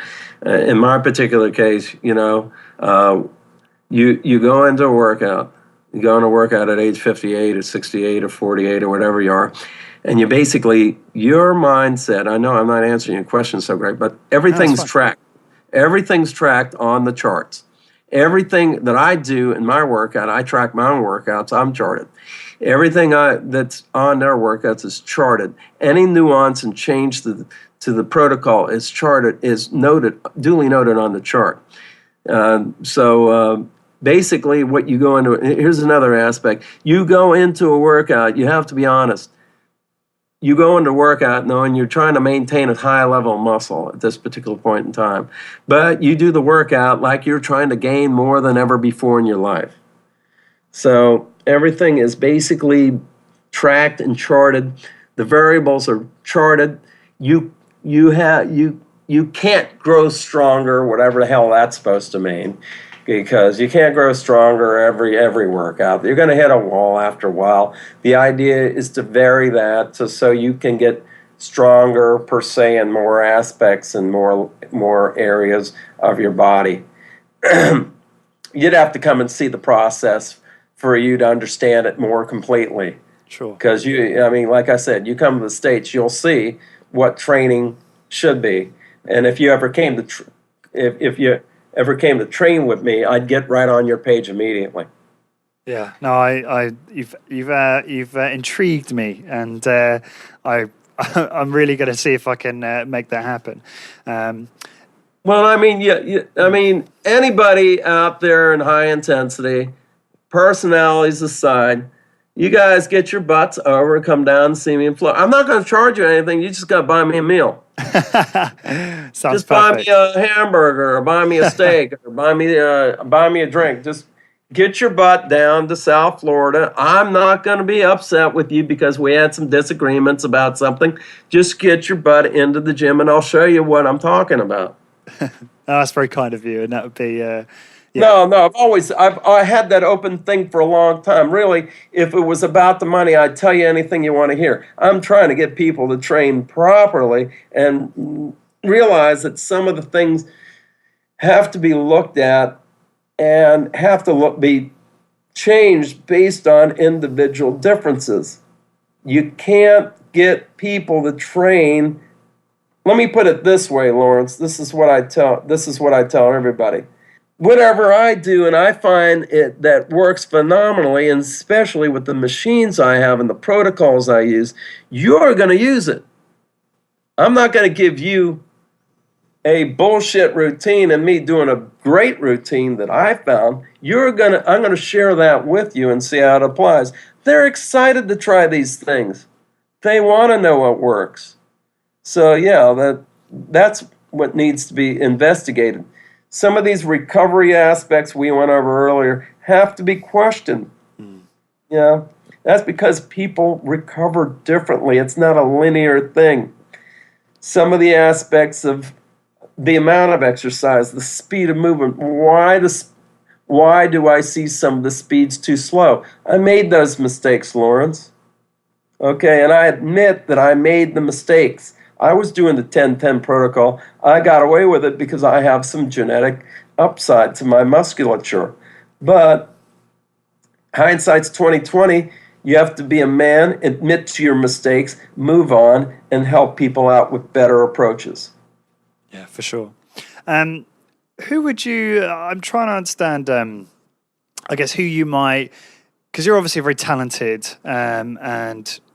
In my particular case, you go into a workout. You go into a workout at age 58 or 68 or 48 or whatever you are, and your mindset, I know I'm not answering your question so great, but everything's tracked. Everything's tracked on the charts. Everything that I do in my workout, I track my own workouts, I'm charted. Everything that's on their workouts is charted. Any nuance and change to the protocol is charted, duly noted on the chart. Basically, what you go into, here's another aspect. You go into a workout, you have to be honest. You go into a workout knowing you're trying to maintain a high level of muscle at this particular point in time. But you do the workout like you're trying to gain more than ever before in your life. So everything is basically tracked and charted. The variables are charted. You can't grow stronger, whatever the hell that's supposed to mean. Because you can't grow stronger every workout. You're going to hit a wall after a while. The idea is to vary that so you can get stronger per se in more aspects and more areas of your body. You'd have to come and see the process for you to understand it more completely. Sure. Because like I said, you come to the States, you'll see what training should be. And if you ever came to ever came to train with me, I'd get right on your page immediately. Yeah, no, you've intrigued me, and I'm really going to see if I can make that happen. Well, anybody out there in high intensity, personalities aside, you guys get your butts over, come down and see me in Florida. I'm not going to charge you anything. You just got to buy me a meal. Just buy me a hamburger, or buy me a steak, or buy me a drink. Just get your butt down to South Florida. I'm not going to be upset with you because we had some disagreements about something. Just get your butt into the gym, and I'll show you what I'm talking about. That's very kind of you, and that would be. Yeah. No. I had that open thing for a long time. Really, if it was about the money, I'd tell you anything you want to hear. I'm trying to get people to train properly and realize that some of the things have to be looked at and have to be changed based on individual differences. You can't get people to train. Let me put it this way, Lawrence. This is what I tell everybody. Whatever I do, and I find it that works phenomenally, and especially with the machines I have and the protocols I use, you're going to use it. I'm not going to give you a bullshit routine and me doing a great routine that I found. I'm going to share that with you and see how it applies. They're excited to try these things. They want to know what works. So yeah, that's what needs to be investigated. Some of these recovery aspects we went over earlier have to be questioned. Yeah, that's because people recover differently. It's not a linear thing. Some of the aspects of the amount of exercise, the speed of movement, why do I see some of the speeds too slow? I made those mistakes, Lawrence. Okay, and I admit that I made the mistakes. I was doing the 10-10 protocol. I got away with it because I have some genetic upside to my musculature. But hindsight's 2020. You have to be a man, admit to your mistakes, move on, and help people out with better approaches. Yeah, for sure. Who would you? I'm trying to understand. I guess who you might, because you're obviously very talented, and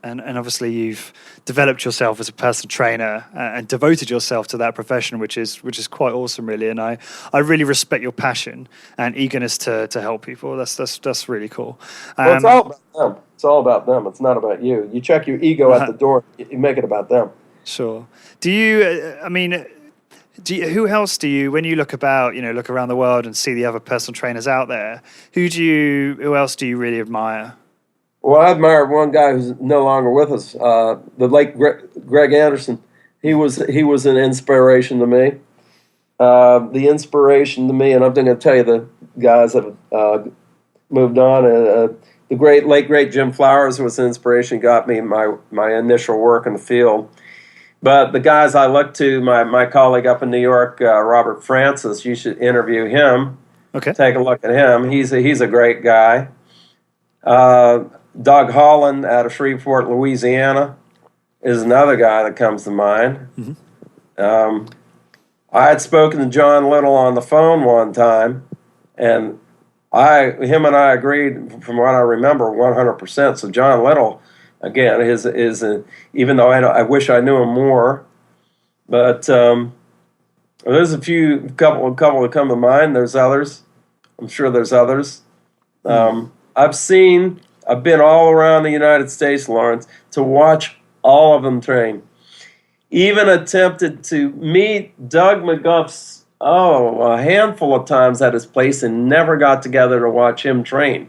obviously you've developed yourself as a personal trainer and devoted yourself to that profession, which is quite awesome, really. And I really respect your passion and eagerness to help people. That's really cool. Well, it's all about them. It's all about them. It's not about you. You check your ego at the door. You make it about them. Sure. Do you? I mean. Who else do you, when you look around the world and see the other personal trainers out there, who else do you really admire? Well, I admire one guy who's no longer with us, the late Greg Anderson. He was an inspiration to me. The inspiration to me, and I'm going to tell you the guys that have moved on. The late great Jim Flowers was an inspiration. Got me my initial work in the field. But the guys I look to, my colleague up in New York, Robert Francis, you should interview him. Okay. Take a look at him. He's a great guy. Doug Holland out of Shreveport, Louisiana, is another guy that comes to mind. Mm-hmm. I had spoken to John Little on the phone one time, and him and I agreed, from what I remember, 100%. So John Little, again, is even though I wish I knew him more, but there's a couple that come to mind. There's others. I'm sure there's others. I've been all around the United States, Lawrence, to watch all of them train. Even attempted to meet Doug McGuff's a handful of times at his place and never got together to watch him train.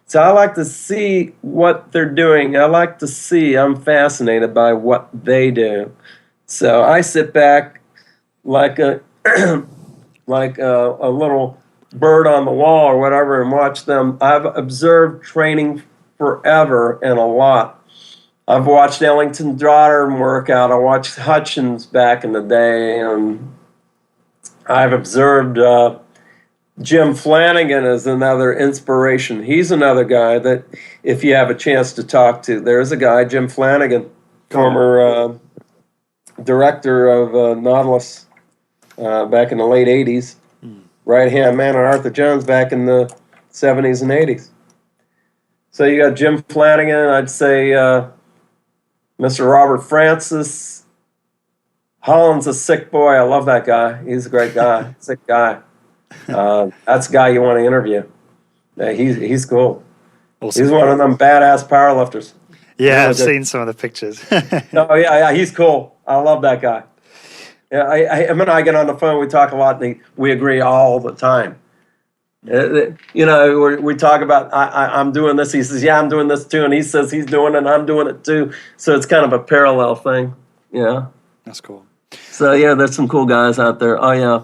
So I like to see what they're doing. I'm fascinated by what they do. So I sit back like a little bird on the wall or whatever and watch them. I've observed training forever and a lot. I've watched Ellington Drotter work out. I watched Hutchins back in the day, and I've observed Jim Flanagan is another inspiration. He's another guy that, if you have a chance to talk to, there's a guy, Jim Flanagan, former director of Nautilus back in the late 80s, right-hand man on Arthur Jones back in the 70s and 80s. So you got Jim Flanagan, I'd say Mr. Robert Francis. Holland's a sick boy. I love that guy. He's a great guy, sick guy. That's the guy you want to interview. He's cool. Awesome. He's one of them badass powerlifters. Yeah, I've seen some of the pictures. Oh yeah, he's cool. I love that guy. Yeah, him and I get on the phone. We talk a lot, and we agree all the time. We talk about I'm doing this. He says, "Yeah, I'm doing this too," and he says he's doing it, and I'm doing it too. So it's kind of a parallel thing. Yeah, that's cool. So yeah, there's some cool guys out there. Oh yeah.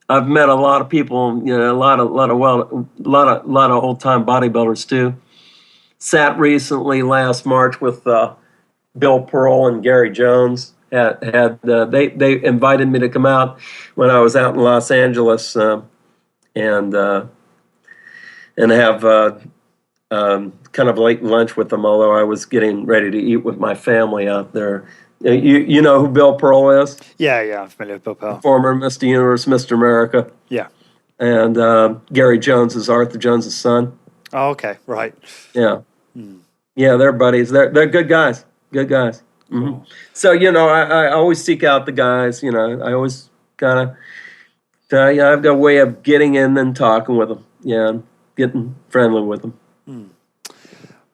I've met a lot of people, a lot of old time bodybuilders too. Sat recently last March with Bill Pearl and Gary Jones. They invited me to come out when I was out in Los Angeles and have kind of late lunch with them. Although I was getting ready to eat with my family out there. You know who Bill Pearl is? Yeah, I'm familiar with Bill Pearl. Former Mr. Universe, Mr. America. Yeah. And Gary Jones is Arthur Jones' son. Oh, okay, right. Yeah. Yeah, they're buddies. They're good guys. Good guys. Mm-hmm. Cool. So, I always seek out the guys. I always kind of, I've got a way of getting in and talking with them. Yeah, and getting friendly with them.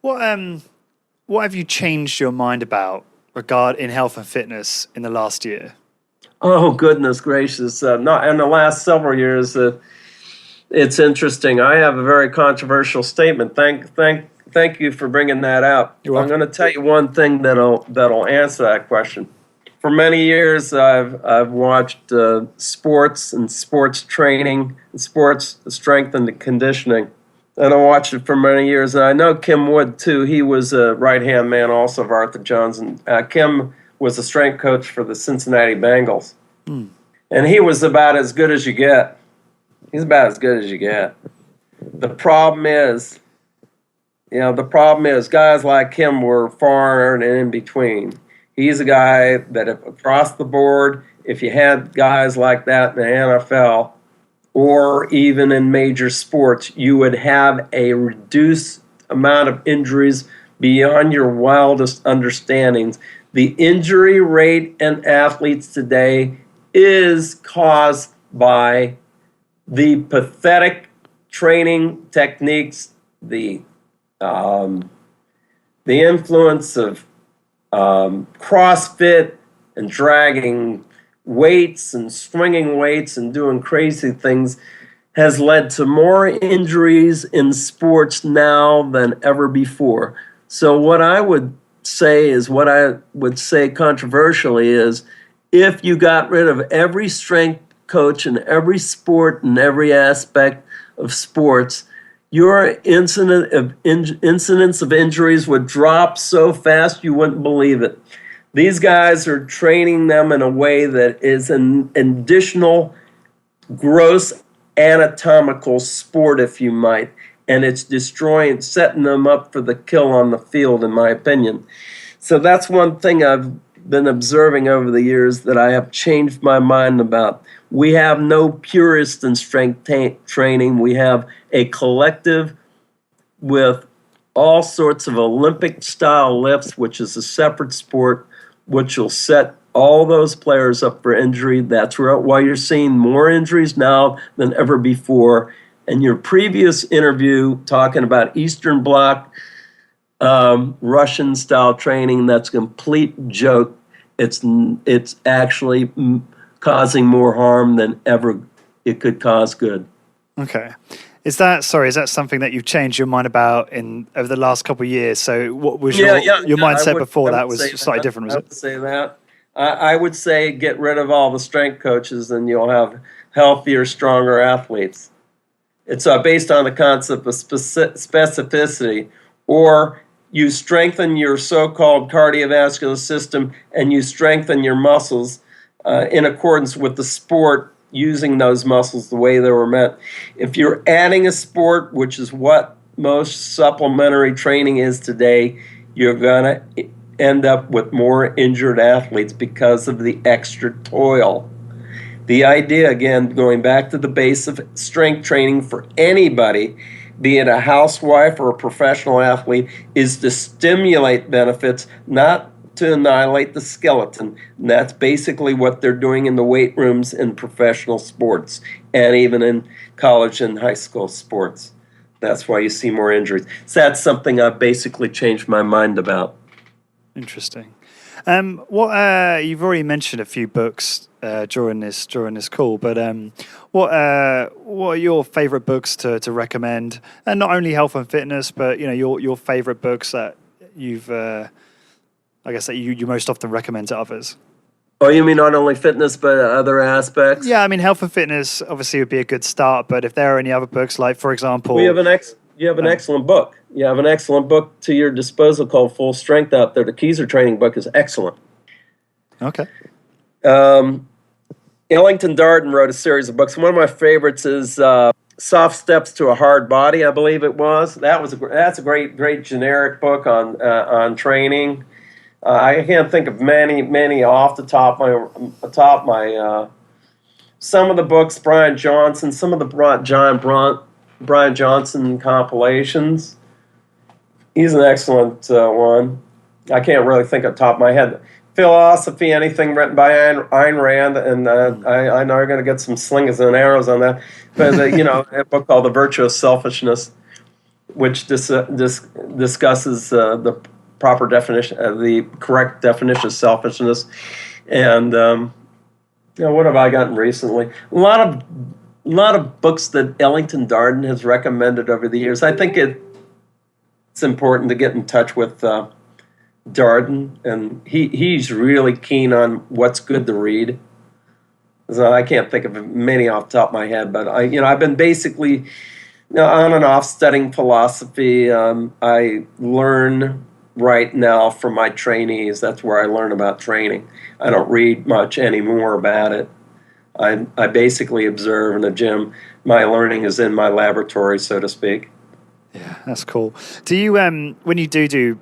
What have you changed your mind about in health and fitness in the last year? Oh, goodness gracious. Not in the last several years, it's interesting. I have a very controversial statement. Thank you for bringing that up. You're welcome. I'm going to tell you one thing that'll answer that question. For many years, I've watched sports and sports training, and sports strength and conditioning. And I watched it for many years. And I know Kim Wood, too. He was a right-hand man also of Arthur Jones. And Kim was a strength coach for the Cincinnati Bengals. And he was about as good as you get. He's about as good as you get. The problem is guys like him were far and in between. He's a guy that across the board, if you had guys like that in the NFL or even in major sports, you would have a reduced amount of injuries beyond your wildest understandings. The injury rate in athletes today is caused by the pathetic training techniques, the influence of CrossFit and dragging weights and swinging weights and doing crazy things has led to more injuries in sports now than ever before. So what I would say controversially is, if you got rid of every strength coach in every sport and every aspect of sports, your incidence of injuries would drop so fast you wouldn't believe it. These guys are training them in a way that is an additional gross anatomical sport, if you might, and it's setting them up for the kill on the field, in my opinion. So that's one thing I've been observing over the years that I have changed my mind about. We have no purists in strength training. We have a collective with all sorts of Olympic-style lifts, which is a separate sport, which will set all those players up for injury. That's why you're seeing more injuries now than ever before. And your previous interview talking about Eastern Bloc Russian-style training, that's a complete joke. It's actually causing more harm than ever it could cause good. Okay. Is that something that you've changed your mind about over the last couple of years? So what was your mindset before that was slightly different, was it? I would say that. I would say get rid of all the strength coaches and you'll have healthier, stronger athletes. It's based on the concept of specificity, or you strengthen your so-called cardiovascular system and you strengthen your muscles in accordance with the sport, using those muscles the way they were meant. If you're adding a sport, which is what most supplementary training is today, you're going to end up with more injured athletes because of the extra toil. The idea, again, going back to the base of strength training for anybody, be it a housewife or a professional athlete, is to stimulate benefits, not to annihilate the skeleton. And that's basically what they're doing in the weight rooms in professional sports and even in college and high school sports. That's why you see more injuries. So that's something I've basically changed my mind about. Interesting. You've already mentioned a few books during this call, but what are your favorite books to recommend? And not only health and fitness, but your favorite books that you've that you most often recommend to others. Oh, you mean not only fitness but other aspects? Yeah, I mean health and fitness obviously would be a good start, but if there are any other books, like for example, you have an excellent book. You have an excellent book to your disposal called Full Strength out there. The Keyser training book is excellent. Okay. Ellington Darden wrote a series of books. One of my favorites is Soft Steps to a Hard Body, I believe it was. That's a great generic book on training. I can't think of many off the top of my some of the books, Brian Johnson, some of the Brian Johnson compilations. He's an excellent one. I can't really think off the top of my head. Philosophy, anything written by Ayn Rand, and I know you're going to get some slings and arrows on that. But a book called The Virtue of Selfishness, which discusses the proper definition, the correct definition of selfishness. And what have I gotten recently? A lot of books that Ellington Darden has recommended over the years. I think it's important to get in touch with Darden, and he's really keen on what's good to read. So I can't think of many off the top of my head, but I've been basically on and off studying philosophy. I learn right now from my trainees. That's where I learn about training. I don't read much anymore about it. I basically observe in the gym. My learning is in my laboratory, so to speak. Yeah, that's cool. Do you when you do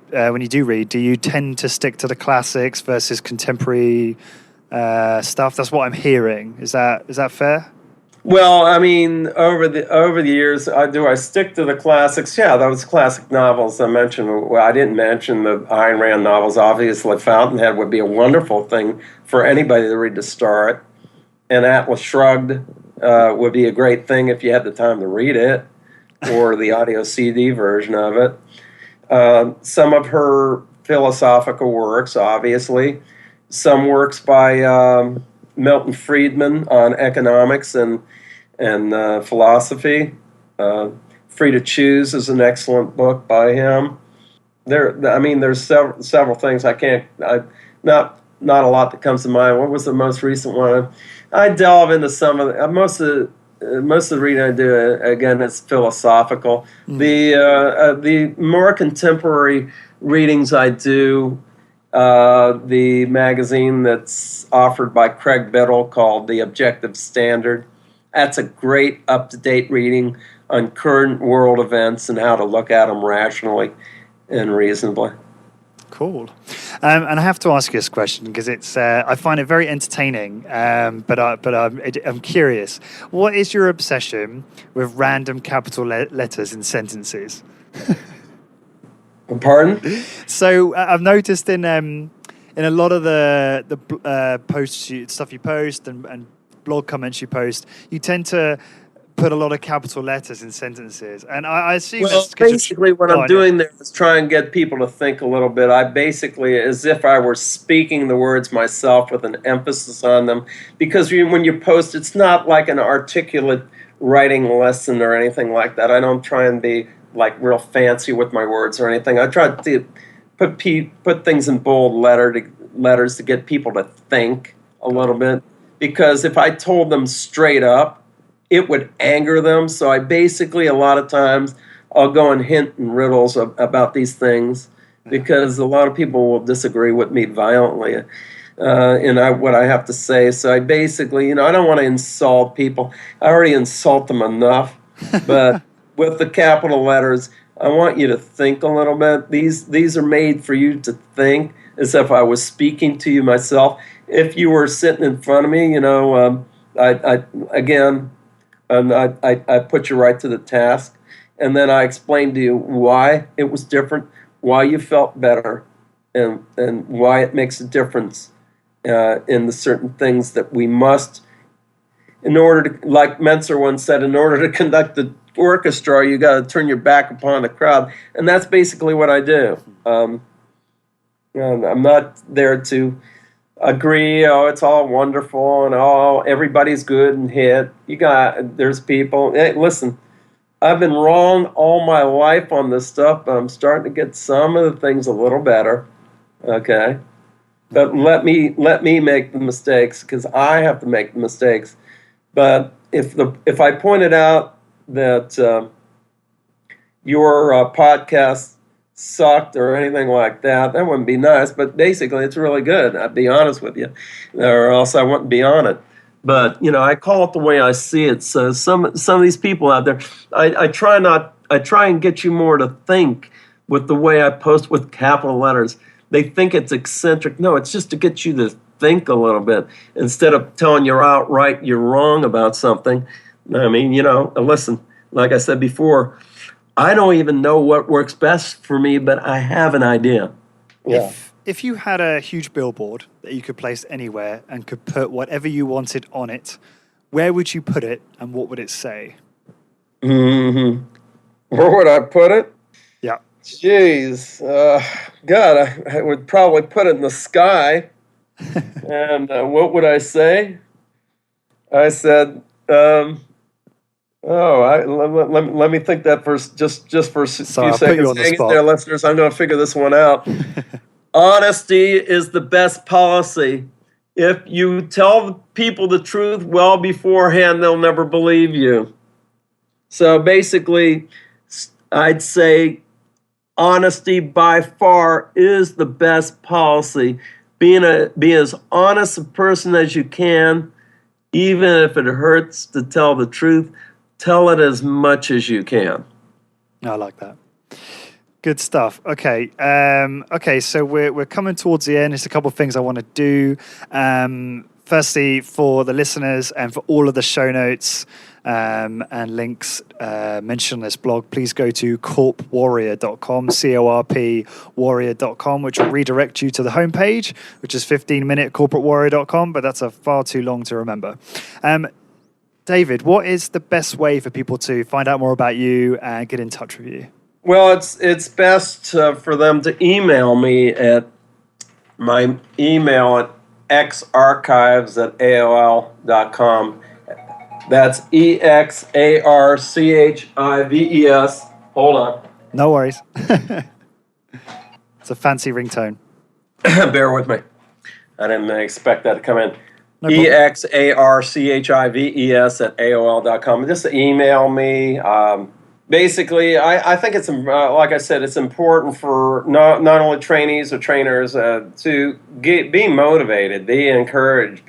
read, do you tend to stick to the classics versus contemporary stuff? That's what I'm hearing. Is that fair? Well, I mean, over the years, I stick to the classics? Yeah, those classic novels I mentioned. Well, I didn't mention the Ayn Rand novels. Obviously, Fountainhead would be a wonderful thing for anybody to read to start, and Atlas Shrugged would be a great thing if you had the time to read it, or the audio CD version of it. Some of her philosophical works, obviously. Some works by Milton Friedman on economics and philosophy. Free to Choose is an excellent book by him. There's several things not a lot that comes to mind. What was the most recent one? I delve into some of most of the reading I do. Again, it's philosophical. The more contemporary readings I do. The magazine that's offered by Craig Biddle called The Objective Standard. That's a great up-to-date reading on current world events and how to look at them rationally and reasonably. Cool. And I have to ask you this question because it's I find it very entertaining, but I'm curious. What is your obsession with random capital letters in sentences? Pardon? So I've noticed in a lot of the posts, stuff you post and blog comments you post, you tend to put a lot of capital letters in sentences, and I assume that's basically what I'm doing there is try and get people to think a little bit. I basically, as if I were speaking the words myself with an emphasis on them, because when you post, it's not like an articulate writing lesson or anything like that. I don't try and be like real fancy with my words or anything. I try to put things in bold letters to get people to think a little bit, because if I told them straight up, it would anger them. So I basically, a lot of times, I'll go and hint in riddles about these things, because a lot of people will disagree with me violently in what I have to say. So I basically, I don't want to insult people. I already insult them enough, but with the capital letters, I want you to think a little bit. These are made for you to think, as if I was speaking to you myself. If you were sitting in front of me, I put you right to the task, and then I explained to you why it was different, why you felt better, and why it makes a difference in the certain things that we must, in order to, like Mentor once said, in order to conduct the orchestra, you got to turn your back upon the crowd, and that's basically what I do. I'm not there to agree, it's all wonderful and everybody's good and hit. There's people, hey, listen, I've been wrong all my life on this stuff, but I'm starting to get some of the things a little better. Okay? But let me make the mistakes, because I have to make the mistakes. But if I pointed out that your podcast sucked or anything like that wouldn't be nice. But basically, it's really good. I'd be honest with you, or else I wouldn't be on it. But I call it the way I see it. So some of these people out there, I try and get you more to think with the way I post with capital letters. They think it's eccentric. No, it's just to get you to think a little bit instead of telling you outright you're wrong about something. I mean, listen, like I said before, I don't even know what works best for me, but I have an idea. Yeah. If you had a huge billboard that you could place anywhere and could put whatever you wanted on it, where would you put it and what would it say? Where would I put it? Yeah. Jeez, God, I would probably put it in the sky. And what would I say? I said, let me think that for just for a Sorry, few I'll put you seconds. on the Hang in spot. there, listeners. I'm going to figure this one out. Honesty is the best policy. If you tell people the truth well beforehand, they'll never believe you. So basically, I'd say honesty by far is the best policy. Be as honest a person as you can, even if it hurts to tell the truth. Tell it as much as you can. I like that. Good stuff. Okay. So we're coming towards the end. There's a couple of things I want to do. Firstly, for the listeners and for all of the show notes and links mentioned on this blog, please go to corpwarrior.com, CORP warrior.com, which will redirect you to the homepage, which is 15minutecorporatewarrior.com, but that's far too long to remember. David, what is the best way for people to find out more about you and get in touch with you? Well, it's best for them to email me at my email at xarchives@aol.com. That's EXARCHIVES. Hold on. No worries. It's a fancy ringtone. Bear with me. I didn't expect that to come in. No problem. EXARCHIVES@AOL.com. Just email me. Basically, I think it's, like I said, it's important for not only trainees or trainers to be motivated, be encouraged.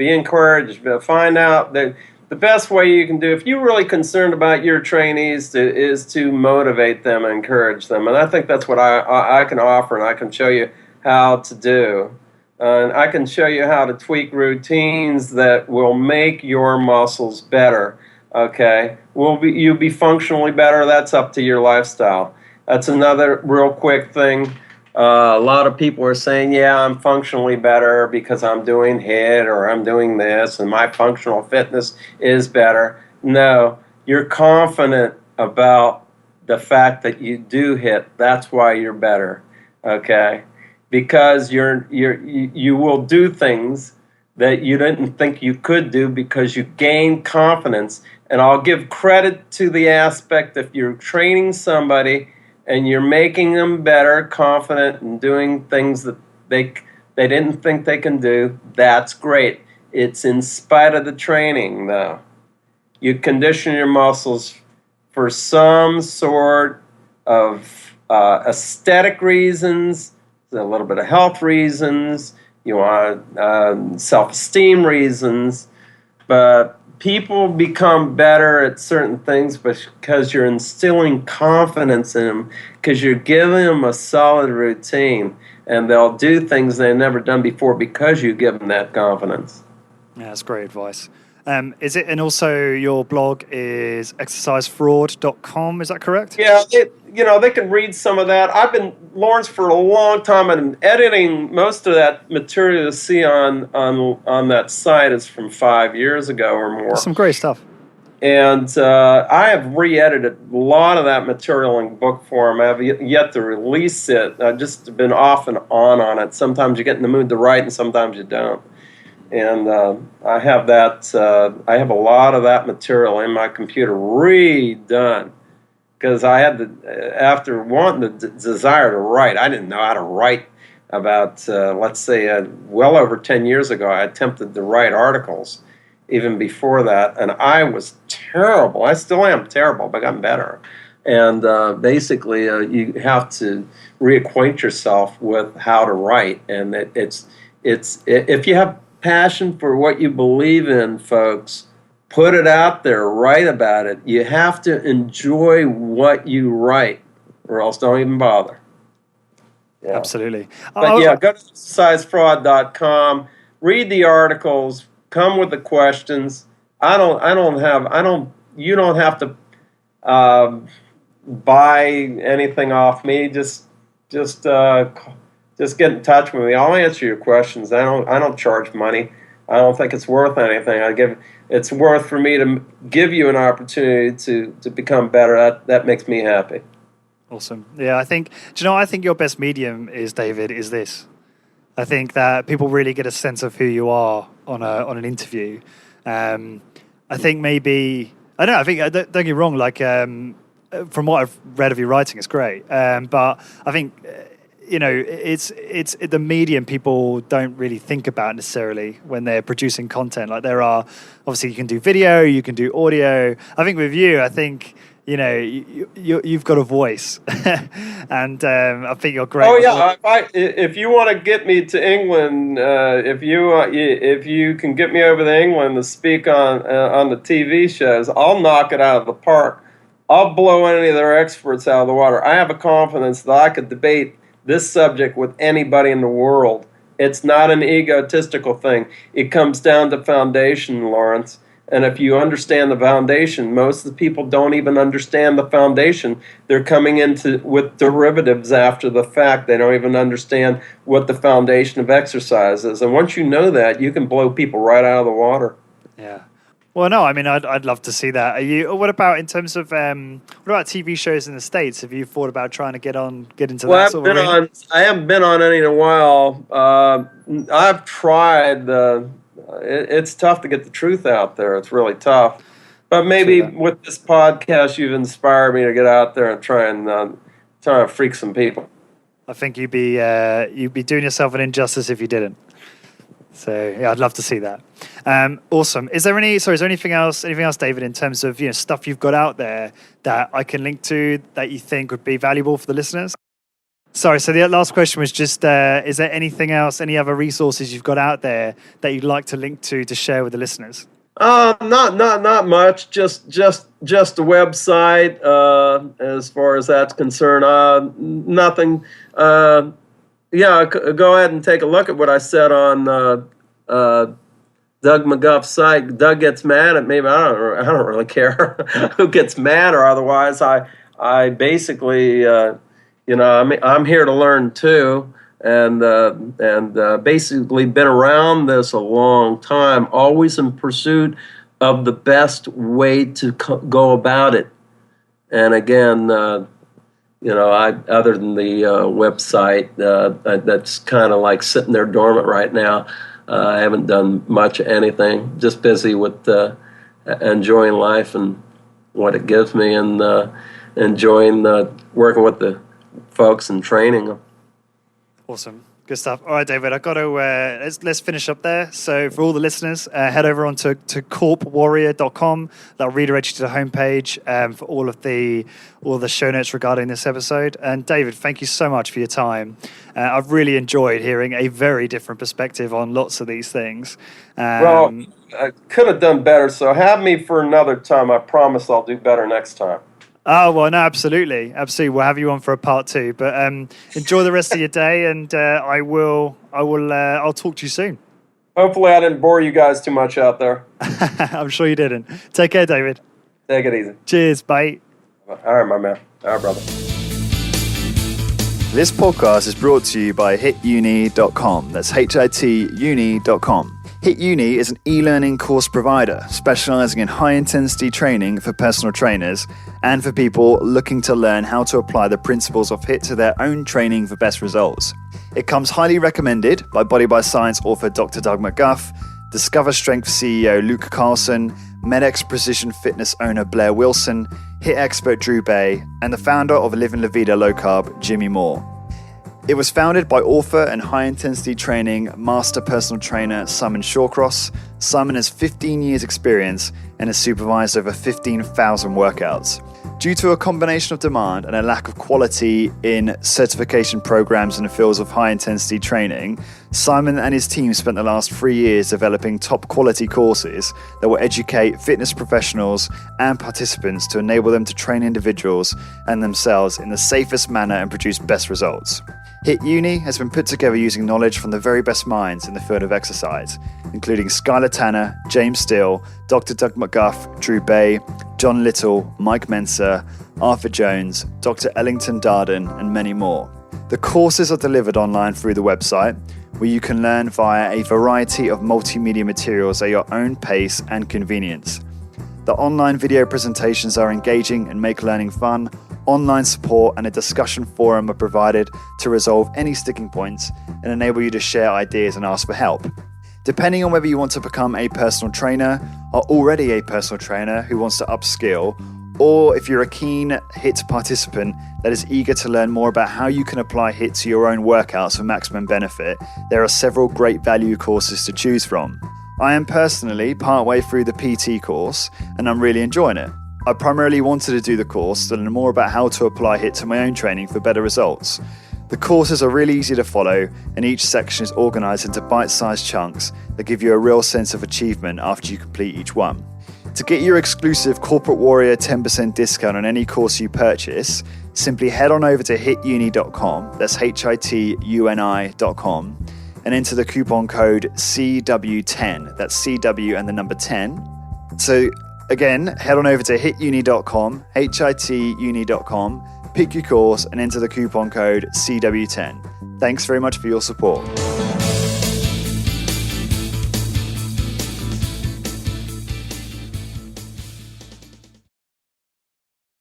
Find out that the best way you can do, if you're really concerned about your trainees, is to motivate them and encourage them. And I think that's what I can offer, and I can show you how to do. And I can show you how to tweak routines that will make your muscles better. Okay, you'll be functionally better. That's up to your lifestyle. That's another real quick thing. A lot of people are saying, yeah, I'm functionally better because I'm doing HIT or I'm doing this and my functional fitness is better. No, you're confident about the fact that you do HIT. That's why you're better. Okay, because you will do things that you didn't think you could do because you gain confidence. And I'll give credit to the aspect if you're training somebody and you're making them better, confident, and doing things that they didn't think they can do, that's great. It's in spite of the training, though. You condition your muscles for some sort of aesthetic reasons, a little bit of health reasons, you want self-esteem reasons, but people become better at certain things because you're instilling confidence in them, because you're giving them a solid routine, and they'll do things they've never done before because you give them that confidence. Yeah, that's great advice. Is it, and also your blog is exercisefraud.com, is that correct? Yeah, they can read some of that. I've been, Lawrence, for a long time, and editing most of that material you see on that site is from 5 years ago or more. Some great stuff. And I have re-edited a lot of that material in book form. I have yet to release it. I've just been off and on it. Sometimes you get in the mood to write, and sometimes you don't. And I have that. I have a lot of that material in my computer redone because I had after wanting the desire to write. I didn't know how to write about, let's say, well over 10 years ago. I attempted to write articles even before that, and I was terrible. I still am terrible, but I'm better. And basically, you have to reacquaint yourself with how to write, and it's if you have passion for what you believe in, folks, put it out there, write about it. You have to enjoy what you write, or else don't even bother. Yeah. Absolutely. But go to exercisefraud.com, read the articles, come with the questions. You don't have to buy anything off me. Just get in touch with me. I'll answer your questions. I don't charge money. I don't think it's worth anything. It's worth for me to give you an opportunity to become better. That makes me happy. Awesome. Yeah, I think your best medium is, David, is this. I think that people really get a sense of who you are on an interview. I think maybe, I don't know, I think, don't get me wrong, like, from what I've read of your writing, it's great. But I think, it's the medium people don't really think about necessarily when they're producing content. Like, there are, obviously you can do video, you can do audio. I think with you, you've got a voice, and I think you're great. Oh yeah, if you want to get me to England, if you can get me over to England to speak on the TV shows, I'll knock it out of the park. I'll blow any of their experts out of the water. I have a confidence that I could debate this subject with anybody in the world. It's not an egotistical thing. It comes down to foundation, Lawrence. And if you understand the foundation, most of the people don't even understand the foundation. They're coming into with derivatives after the fact. They don't even understand what the foundation of exercise is. And once you know that, you can blow people right out of the water. Yeah. Well, no, I mean, I'd love to see that. What about in terms of what about TV shows in the States? Have you thought about trying to get into that sort of arena? I haven't been on any in a while. I've tried. It's tough to get the truth out there. It's really tough. But maybe with this podcast, you've inspired me to get out there and try and freak some people. I think you'd be doing yourself an injustice if you didn't. So yeah, I'd love to see that. Awesome. Is there anything else, David, in terms of stuff you've got out there that I can link to that you think would be valuable for the listeners? Sorry, so the last question was just, is there anything else, any other resources you've got out there that you'd like to link to share with the listeners? Not much. Just a website. As far as that's concerned, nothing. Go ahead and take a look at what I said on Doug McGuff's site. Doug gets mad at me, but I don't really care who gets mad or otherwise. I basically. I'm here to learn too, and basically been around this a long time, always in pursuit of the best way to go about it. And again, other than the website, that's kind of like sitting there dormant right now. I haven't done much of anything, just busy with enjoying life and what it gives me, and enjoying working with the folks and training them. Awesome. Good stuff. All right, David, I've got to let's finish up there. So for all the listeners, head over on to corpwarrior.com. That'll redirect you to the homepage for all the show notes regarding this episode. And David, thank you so much for your time. I've really enjoyed hearing a very different perspective on lots of these things. Well, I could have done better, so have me for another time. I promise I'll do better next time. Oh, well, no, absolutely. We'll have you on for a part 2, but enjoy the rest of your day, and I'll talk to you soon. Hopefully I didn't bore you guys too much out there. I'm sure you didn't. Take care, David. Take it easy. Cheers. Bye. All right, my man. All right, brother. This podcast is brought to you by HITUni.com. That's HITUni.com. HIT Uni is an e-learning course provider specializing in high-intensity training for personal trainers and for people looking to learn how to apply the principles of HIT to their own training for best results. It comes highly recommended by Body by Science author Dr. Doug McGuff, Discover Strength CEO Luke Carlson, MedX Precision Fitness owner Blair Wilson, HIT expert Drew Bay, and the founder of Living La Vida Low Carb, Jimmy Moore. It was founded by author and high-intensity training master personal trainer Simon Shawcross. Simon has 15 years experience and has supervised over 15,000 workouts. Due to a combination of demand and a lack of quality in certification programs in the fields of high-intensity training, Simon and his team spent the last 3 years developing top-quality courses that will educate fitness professionals and participants to enable them to train individuals and themselves in the safest manner and produce best results. HIT Uni has been put together using knowledge from the very best minds in the field of exercise, including Skylar Tanner, James Steele, Dr. Doug McGuff, Drew Bay, John Little, Mike Mensa, Arthur Jones, Dr. Ellington Darden, and many more. The courses are delivered online through the website, where you can learn via a variety of multimedia materials at your own pace and convenience. The online video presentations are engaging and make learning fun, Online support and a discussion forum are provided to resolve any sticking points and enable you to share ideas and ask for help. Depending on whether you want to become a personal trainer, are already a personal trainer who wants to upskill, or if you're a keen HIT participant that is eager to learn more about how you can apply HIT to your own workouts for maximum benefit, there are several great value courses to choose from. I am personally partway through the PT course and I'm really enjoying it. I primarily wanted to do the course to learn more about how to apply HIT to my own training for better results. The courses are really easy to follow and each section is organised into bite-sized chunks that give you a real sense of achievement after you complete each one. To get your exclusive Corporate Warrior 10% discount on any course you purchase, simply head on over to hituni.com, that's hituni.com, and enter the coupon code CW10, that's CW and the number 10. So again, head on over to hituni.com, hituni.com, pick your course and enter the coupon code CW10. Thanks very much for your support.